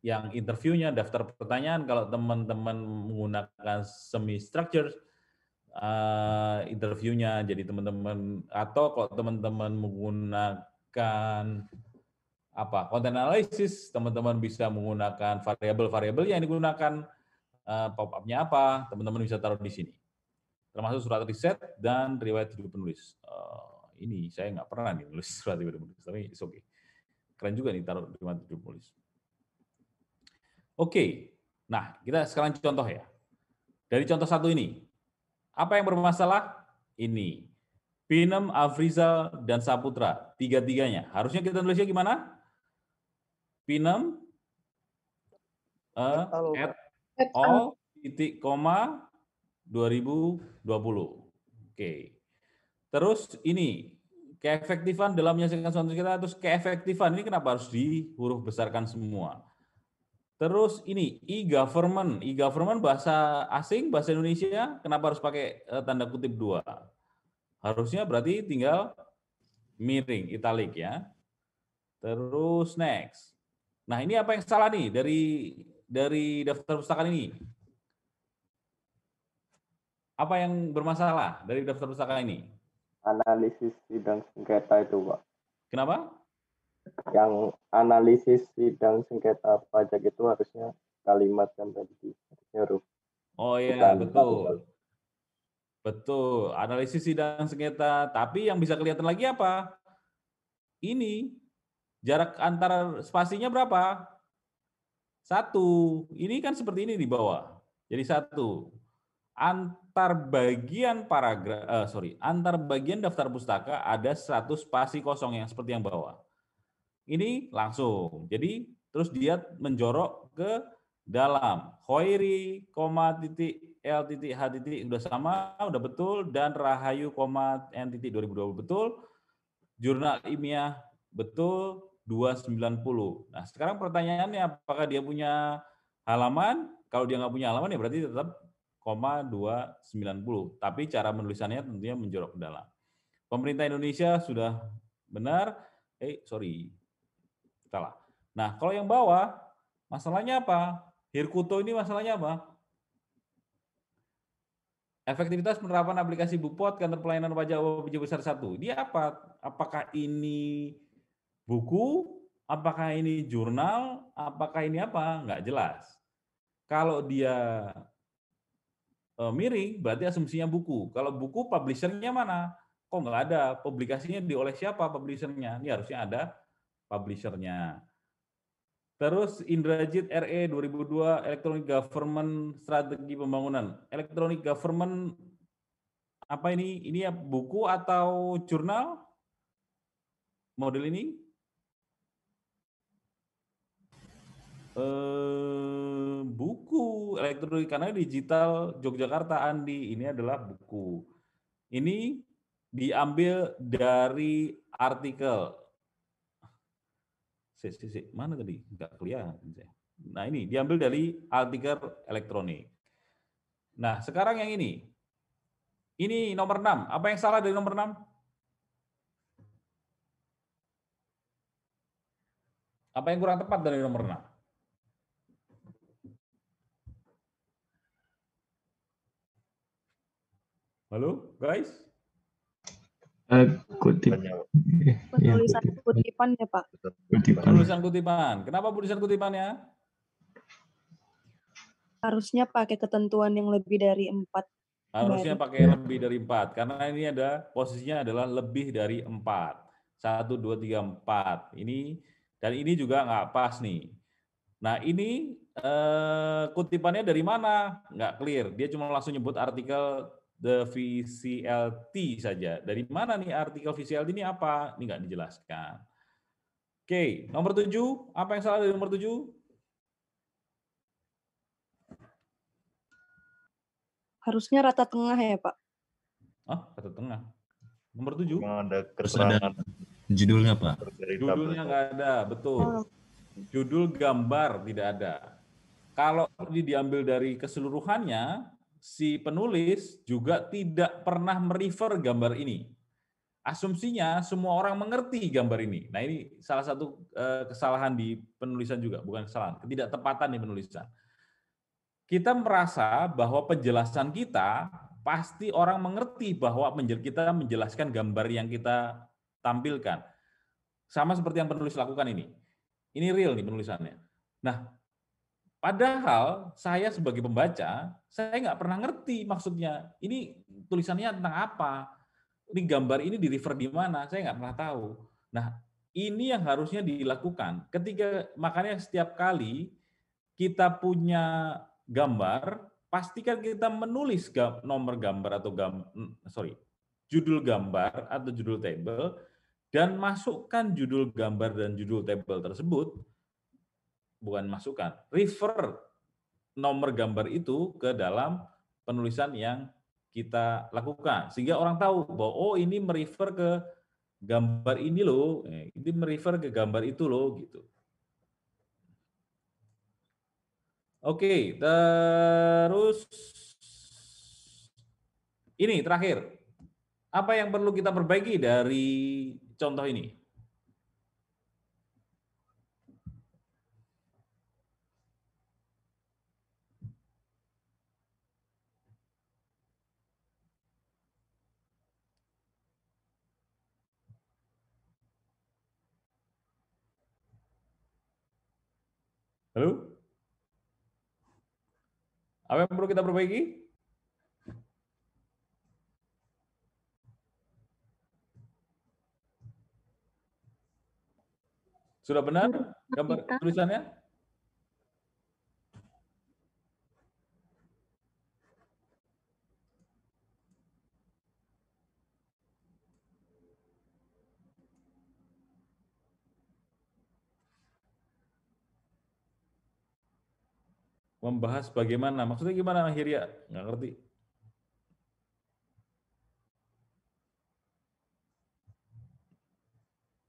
yang interviewnya, daftar pertanyaan. Kalau teman-teman menggunakan semi-structure, interviewnya. Jadi teman-teman, atau kalau teman-teman menggunakan content analysis, teman-teman bisa menggunakan variabel-variabel yang digunakan, pop-up-nya apa, teman-teman bisa taruh di sini. Termasuk surat riset dan riwayat hidup penulis. Ini saya nggak pernah nih nulis surat hidup penulis, tapi it's okay. Keren juga nih taruh riwayat hidup penulis. Oke, nah kita sekarang contoh ya. Dari contoh 1 ini, apa yang bermasalah? Ini. Pinem, Afrizal, dan Saputra, tiga-tiganya. Harusnya kita nulisnya gimana? Pinem, at all, titik, koma, 2020. Oke. Terus ini, keefektifan dalam menyelesaikan suatu kita, terus keefektifan ini kenapa harus di huruf besarkan semua? Terus ini, e-government. E-government bahasa asing, bahasa Indonesia, kenapa harus pakai tanda kutip 2? Harusnya berarti tinggal miring, italic ya. Terus next. Nah, ini apa yang salah nih dari daftar pustaka ini? Apa yang bermasalah dari daftar pustaka ini? Analisis sidang sengketa itu, Pak. Kenapa? Yang analisis sidang sengketa pajak itu harusnya kalimat yang tadi, huruf. Oh iya, betul. Betul, analisis sidang sengketa. Tapi yang bisa kelihatan lagi apa? Ini, jarak antara spasinya berapa? 1. Ini kan seperti ini di bawah. Jadi 1. Antar bagian antar bagian daftar pustaka ada 100 spasi kosong yang seperti yang bawah. Ini langsung. Jadi terus dia menjorok ke dalam. Khoiri, titik, L titik, H titik udah sama, udah betul, dan Rahayu, N titik 2020 betul. Jurnal ilmiah betul, 290. Nah, sekarang pertanyaannya apakah dia punya halaman? Kalau dia nggak punya halaman ya berarti tetap 290. Tapi cara menulisannya tentunya menjorok ke dalam. Pemerintah Indonesia sudah benar. Salah. Nah, kalau yang bawah, masalahnya apa? Hirkuto ini masalahnya apa? Efektivitas penerapan aplikasi Bupot, kantor pelayanan pajak OPJ besar 1. Ini apa? Apakah ini buku? Apakah ini jurnal? Apakah ini apa? Nggak jelas. Kalau dia miring, berarti asumsinya buku. Kalau buku, publishernya mana? Kok nggak ada? Publikasinya oleh siapa publishernya? Ini harusnya ada publishernya. Terus Indrajit RE 2002 Electronic Government Strategi Pembangunan. Electronic Government apa ini? Ini ya buku atau jurnal? Model ini? Buku elektronik karena digital Yogyakarta Andi. Ini adalah buku. Ini diambil dari artikel. Mana tadi? Enggak kelihatan. Nah ini diambil dari artikel elektronik. Nah sekarang yang ini. Ini nomor 6. Apa yang salah dari nomor 6? Apa yang kurang tepat dari nomor 6? Halo guys? Penulisan kutipan ya Pak? Penulisan kutipan. Kenapa penulisan kutipannya? Harusnya pakai ketentuan yang lebih dari 4. Harusnya pakai lebih dari 4, karena ini ada posisinya adalah lebih dari 4. 1, 2, 3, 4. Ini, dan ini juga nggak pas nih. Nah ini kutipannya dari mana? Nggak clear. Dia cuma langsung nyebut artikel The VCLT saja. Dari mana nih artikel VCLT ini apa? Ini nggak dijelaskan. Oke, nomor 7. Apa yang salah dari nomor 7? Harusnya rata tengah ya Pak? Rata tengah. Nomor 7. Ada keterangan judulnya Pak. Judulnya nggak ada, betul. Judul gambar tidak ada. Kalau ini diambil dari keseluruhannya, si penulis juga tidak pernah merefer gambar ini. Asumsinya semua orang mengerti gambar ini. Nah ini salah satu kesalahan di penulisan juga, bukan kesalahan, ketidaktepatan di penulisan. Kita merasa bahwa penjelasan kita pasti orang mengerti bahwa kita menjelaskan gambar yang kita tampilkan. Sama seperti yang penulis lakukan ini. Ini real nih penulisannya. Nah, padahal saya sebagai pembaca, saya nggak pernah ngerti maksudnya. Ini tulisannya tentang apa? Ini gambar ini di-refer di mana? Saya nggak pernah tahu. Nah, ini yang harusnya dilakukan. Makanya setiap kali kita punya gambar, pastikan kita menulis nomor gambar atau judul gambar atau judul tabel, dan masukkan judul gambar dan judul tabel tersebut, bukan masukkan, refer nomor gambar itu ke dalam penulisan yang kita lakukan. Sehingga orang tahu bahwa, oh ini merefer ke gambar ini loh, ini merefer ke gambar itu loh, gitu. Oke, terus ini terakhir. Apa yang perlu kita perbaiki dari contoh ini? Halo? Apa yang perlu kita perbaiki? Sudah benar gambar tulisannya? Membahas bagaimana? Maksudnya gimana, Hiria? Nggak ngerti.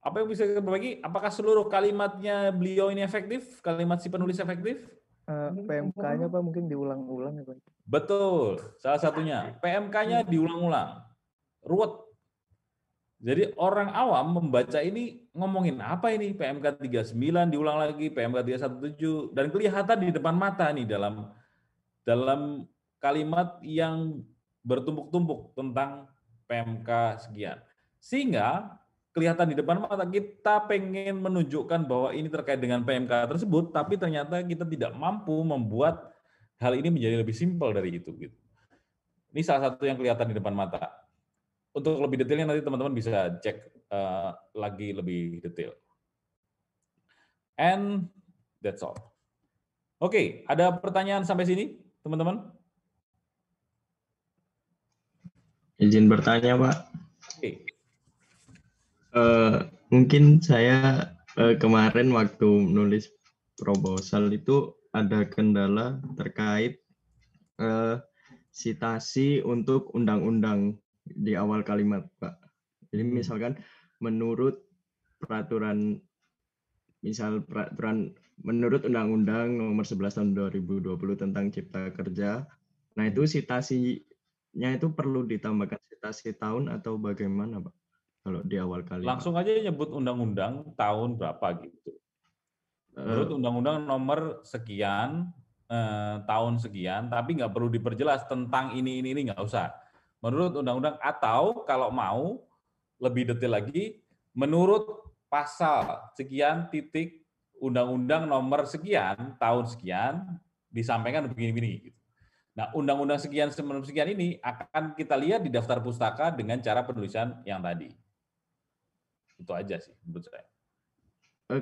Apa yang bisa kita berbagi? Apakah seluruh kalimatnya beliau ini efektif? Kalimat si penulis efektif? PMK-nya Pak mungkin diulang-ulang ya Pak. Betul. Salah satunya. PMK-nya diulang-ulang. Ruwet. Jadi orang awam membaca ini ngomongin apa ini? PMK 39 diulang lagi, PMK 317. Dan kelihatan di depan mata nih dalam kalimat yang bertumpuk-tumpuk tentang PMK sekian. Sehingga kelihatan di depan mata kita pengen menunjukkan bahwa ini terkait dengan PMK tersebut, tapi ternyata kita tidak mampu membuat hal ini menjadi lebih simpel dari itu. Gitu. Ini salah satu yang kelihatan di depan mata. Untuk lebih detailnya nanti teman-teman bisa cek lagi lebih detail. And that's all. Oke, ada pertanyaan sampai sini, teman-teman? Izin bertanya, Pak. Oke. Mungkin saya kemarin waktu nulis proposal itu ada kendala terkait sitasi untuk undang-undang di awal kalimat, Pak. Jadi misalkan menurut peraturan menurut Undang-Undang Nomor 11 Tahun 2020 tentang Cipta Kerja, nah itu sitasinya itu perlu ditambahkan sitasi tahun atau bagaimana, Pak? Kalau di awal kalimat. Langsung aja nyebut undang-undang tahun berapa gitu. Menurut Undang-Undang Nomor sekian tahun sekian, tapi nggak perlu diperjelas tentang ini nggak usah. Menurut undang-undang atau kalau mau lebih detail lagi, menurut pasal sekian titik undang-undang nomor sekian tahun sekian disampaikan begini-begini. Nah, undang-undang sekian sebelum sekian ini akan kita lihat di daftar pustaka dengan cara penulisan yang tadi. Itu aja sih menurut saya.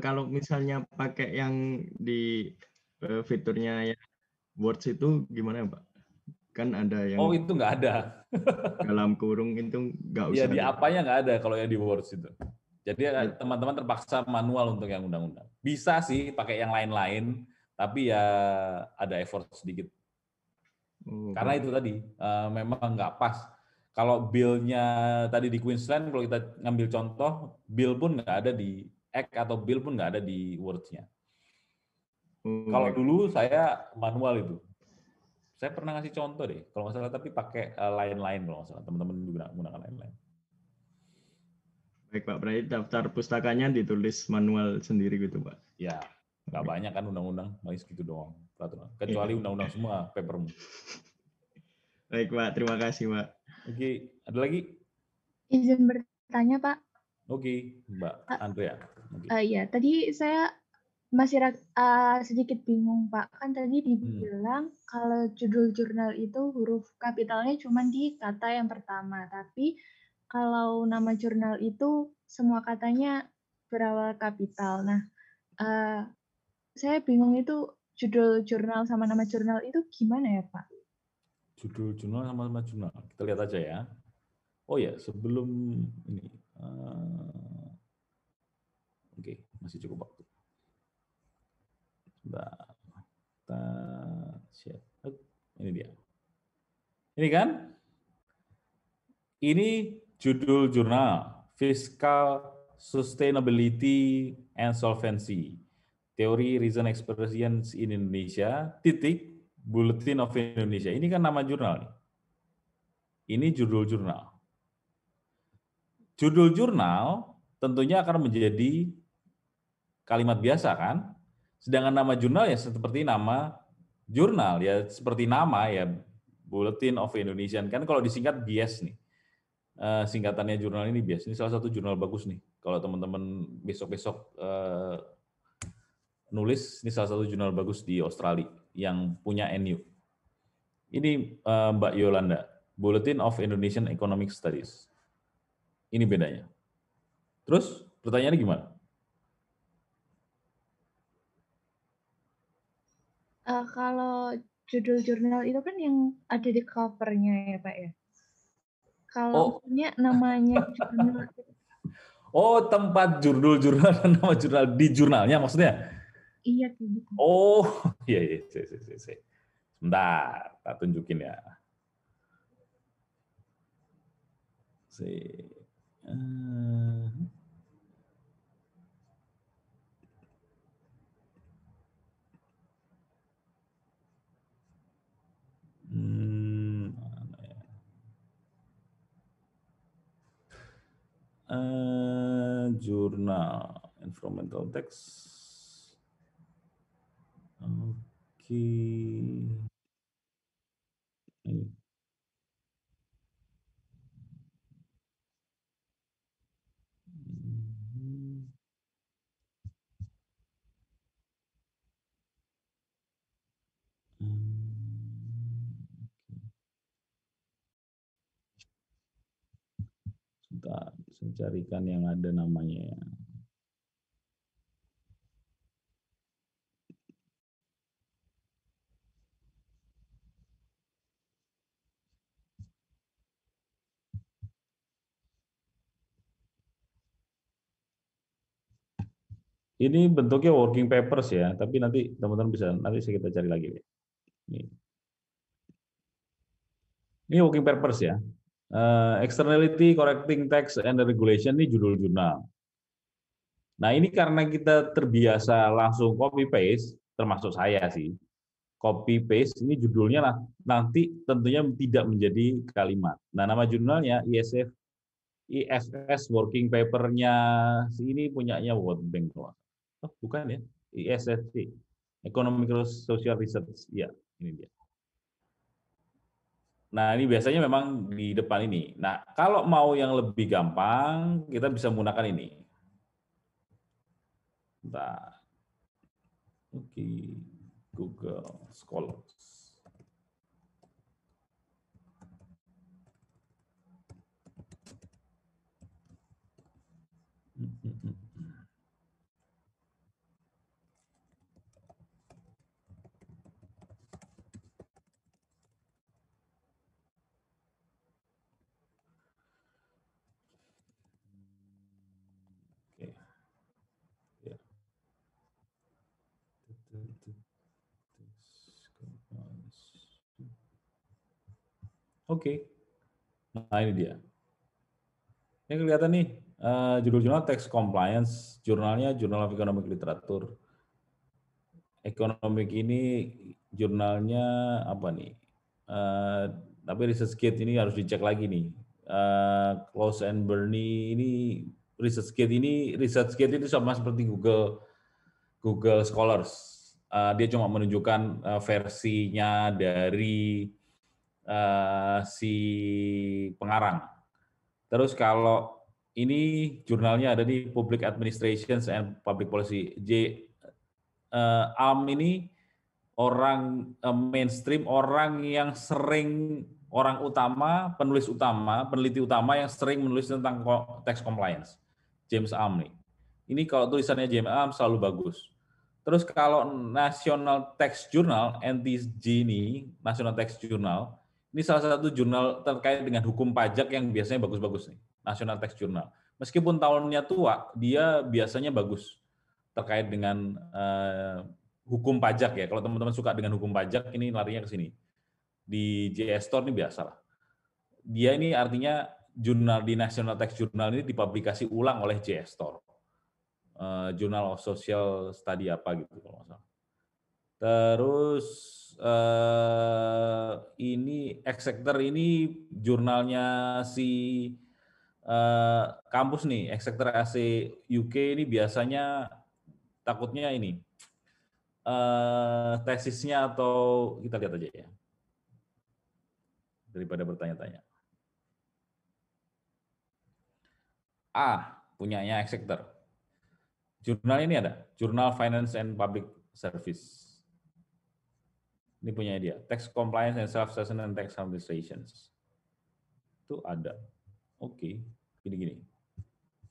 Kalau misalnya pakai yang di fiturnya ya, Words itu gimana, Pak? Kan ada yang itu nggak ada. dalam kurung itu nggak usah. Ya di apanya nggak ada kalau yang di Words itu. Jadi teman-teman terpaksa manual untuk yang undang-undang. Bisa sih pakai yang lain-lain, tapi ya ada effort sedikit. Karena itu tadi memang nggak pas. Kalau bill-nya tadi di Queensland, kalau kita ngambil contoh, bill pun nggak ada di Act atau bill pun nggak ada di Words-nya. Kalau dulu saya manual itu. Saya pernah ngasih contoh deh, kalau nggak salah, tapi pakai lain-lain kalau nggak salah. Teman-teman juga menggunakan lain-lain. Baik Pak, berarti daftar pustakanya ditulis manual sendiri gitu Pak? Ya, nggak banyak kan undang-undang, paling segitu doang peraturan. Kecuali undang-undang semua, papermu. Baik Pak, terima kasih Pak. Oke, ada lagi? Izin bertanya Pak. Oke, Mbak Andrea. Iya, tadi saya masih sedikit bingung Pak. Kan tadi dibilang kalau judul jurnal itu huruf kapitalnya cuma di kata yang pertama, tapi kalau nama jurnal itu semua katanya berawal kapital. Nah, saya bingung itu judul jurnal sama nama jurnal itu gimana ya Pak? Judul jurnal sama nama jurnal. Kita lihat aja ya. Oh ya, sebelum ini. Oke, masih cukup waktu. Ini dia. Ini kan? Ini judul jurnal Fiscal Sustainability and Solvency. Teori Reason Expressions in Indonesia, titik, Bulletin of Indonesia. Ini kan nama jurnal nih. Ini judul jurnal. Judul jurnal tentunya akan menjadi kalimat biasa kan? Sedangkan nama jurnal ya seperti nama jurnal ya, seperti nama ya, Bulletin of Indonesia. Kan kalau disingkat BIES nih. Singkatannya jurnal ini BIES. Ini salah satu jurnal bagus nih. Kalau teman-teman besok-besok nulis, ini salah satu jurnal bagus di Australia yang punya NU. Ini Mbak Yolanda, Bulletin of Indonesian Economic Studies. Ini bedanya. Terus pertanyaannya gimana? Kalau judul jurnal itu kan yang ada di covernya ya Pak ya. Kalau punya namanya jurnal. Oh, tempat jurnal dan nama jurnal di jurnalnya maksudnya? Iya kayak gitu. Oh, iya. Sebentar, tak tunjukin ya. Jurnal environmental text. Oke. Ini. Sebentar, saya carikan yang ada namanya ya. Ini bentuknya working papers ya, tapi nanti teman-teman bisa nanti kita cari lagi. Ini working papers ya. Externality, correcting text and regulation ini judul jurnal. Nah ini karena kita terbiasa langsung copy paste, termasuk saya sih, copy paste ini judulnya lah nanti tentunya tidak menjadi kalimat. Nah nama jurnalnya IFS working papernya ini punyanya World Bank. Oh, bukan ya, ISSC, Economic Social Research, ya ini dia. Nah ini biasanya memang di depan ini. Nah kalau mau yang lebih gampang, kita bisa menggunakan ini. Nah, oke, Google Scholars. Oke, nah ini dia. Ini kelihatan nih, judul jurnal Tax Compliance, jurnalnya Journal of Economic Literature. Economic ini jurnalnya apa nih? Tapi ResearchGate ini harus dicek lagi nih. Close and Bernie ini ResearchGate itu sama seperti Google Scholars. Dia cuma menunjukkan versinya dari si pengarang. Terus kalau ini jurnalnya ada di Public Administrations and Public Policy. ALM ini orang mainstream, orang yang sering, orang utama, peneliti utama yang sering menulis tentang tax compliance. James ALM nih. Ini kalau tulisannya James ALM selalu bagus. Terus kalau National Tax Journal, NTJ ini, National Tax Journal, ini salah satu jurnal terkait dengan hukum pajak yang biasanya bagus-bagus nih, National Tax Journal. Meskipun tahunnya tua, dia biasanya bagus terkait dengan hukum pajak ya. Kalau teman-teman suka dengan hukum pajak, ini larinya ke sini. Di JS Store ini biasa lah. Dia ini artinya jurnal di National Tax Journal ini dipublikasi ulang oleh JS Store. Journal of Social Study apa gitu kalau nggak salah. Terus ini Exeter ini jurnalnya si kampus nih, Exeter AC UK ini biasanya takutnya ini tesisnya atau kita lihat aja ya daripada bertanya-tanya. Punyanya Exeter. Jurnal ini ada, Journal Finance and Public Service. Ini punya dia, Tax Compliance and Self-Assessment and Tax Administrations. Itu ada. Oke, gini-gini.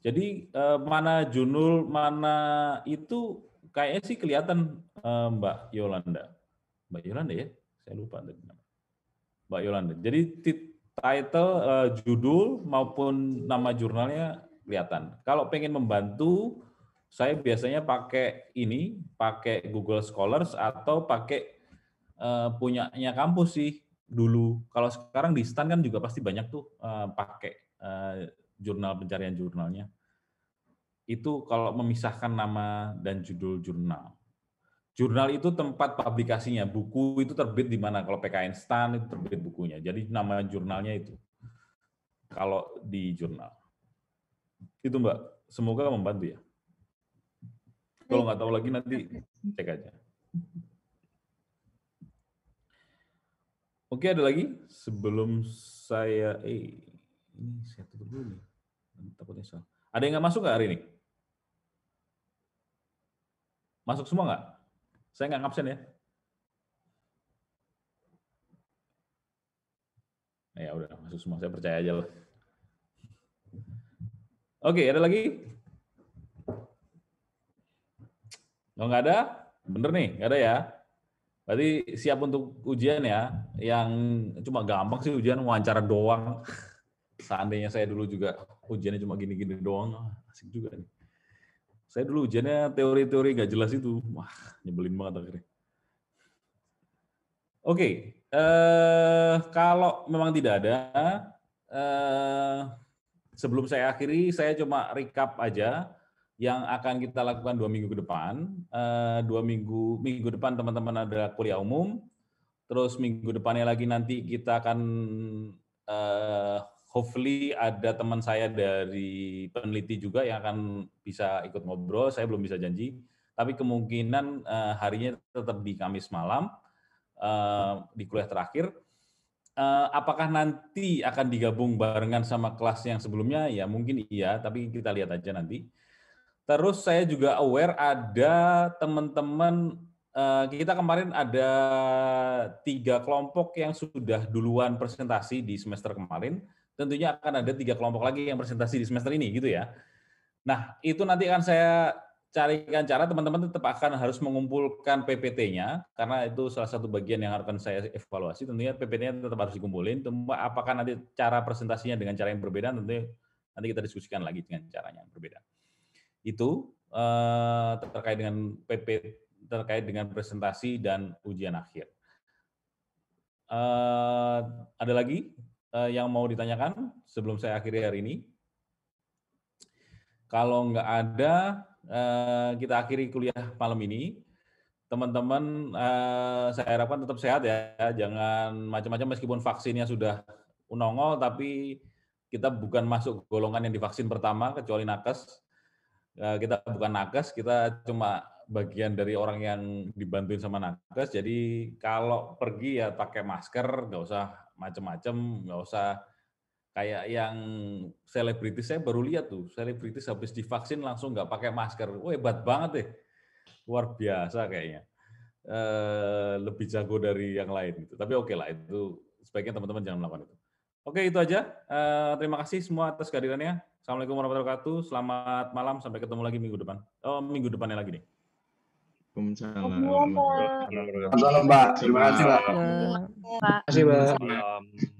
Jadi mana jurnal, mana itu kayaknya sih kelihatan Mbak Yolanda. Mbak Yolanda ya? Saya lupa tadi nama. Mbak Yolanda. Jadi title, judul maupun nama jurnalnya kelihatan. Kalau pengen membantu, saya biasanya pakai ini, pakai Google Scholars atau pakai punyanya kampus sih dulu. Kalau sekarang di STAN kan juga pasti banyak tuh pakai jurnal pencarian jurnalnya. Itu kalau memisahkan nama dan judul jurnal. Jurnal itu tempat publikasinya, buku itu terbit di mana? Kalau PKN STAN itu terbit bukunya. Jadi nama jurnalnya itu kalau di jurnal. Itu Mbak, semoga membantu ya. Kalau nggak tahu lagi nanti cek aja. Oke, ada lagi? Sebelum saya, ini saya tutup dulu nih. Takutnya salah. Ada yang nggak masuk nggak hari ini? Masuk semua nggak? Saya nggak ngabsen ya. Ya udah, masuk semua. Saya percaya aja lah. Oke, ada lagi? Oh, nggak ada? Bener nih, nggak ada ya? Berarti siap untuk ujian ya? Yang cuma gampang sih ujian, wawancara doang. Seandainya saya dulu juga ujiannya cuma gini-gini doang, asik juga nih. Saya dulu ujiannya teori-teori nggak jelas itu. Wah, nyebelin banget akhirnya. Oke, kalau memang tidak ada, sebelum saya akhiri, saya cuma recap aja yang akan kita lakukan 2 minggu ke depan. 2 minggu depan teman-teman ada kuliah umum, terus minggu depannya lagi nanti kita akan hopefully ada teman saya dari peneliti juga yang akan bisa ikut ngobrol. Saya belum bisa janji, tapi kemungkinan harinya tetap di Kamis malam di kuliah terakhir. Apakah nanti akan digabung barengan sama kelas yang sebelumnya? Ya mungkin iya, tapi kita lihat aja nanti. Terus saya juga aware ada teman-teman, kita kemarin ada 3 kelompok yang sudah duluan presentasi di semester kemarin. Tentunya akan ada 3 kelompok lagi yang presentasi di semester ini, gitu ya. Nah, itu nanti akan saya carikan cara, teman-teman tetap akan harus mengumpulkan PPT-nya, karena itu salah satu bagian yang akan saya evaluasi. Tentunya PPT-nya tetap harus dikumpulin. Apakah nanti cara presentasinya dengan cara yang berbeda, tentunya nanti kita diskusikan lagi dengan caranya yang berbeda. Itu terkait dengan terkait dengan presentasi dan ujian akhir. Ada lagi yang mau ditanyakan sebelum saya akhiri hari ini? Kalau nggak ada, kita akhiri kuliah malam ini. Teman-teman, saya harapkan tetap sehat ya, jangan macam-macam meskipun vaksinnya sudah nongol, tapi kita bukan masuk golongan yang divaksin pertama, kecuali nakes. Kita bukan nakes, kita cuma bagian dari orang yang dibantuin sama nakes. Jadi kalau pergi ya pakai masker, nggak usah macam-macam, nggak usah kayak yang selebritis. Saya baru lihat tuh, selebritis habis divaksin langsung nggak pakai masker. Wah, hebat banget deh, luar biasa kayaknya. Lebih jago dari yang lain gitu. Tapi oke lah, itu sebaiknya teman-teman jangan melakukan itu. Oke, itu aja. Terima kasih semua atas kehadirannya. Assalamualaikum warahmatullahi wabarakatuh. Selamat malam, sampai ketemu lagi minggu depan. Minggu depannya lagi nih. Waalaikumsalam. Selamat, Mbak. Terima kasih, Mbak. Terima kasih, Pak. Terima kasih, Mbak. Malam.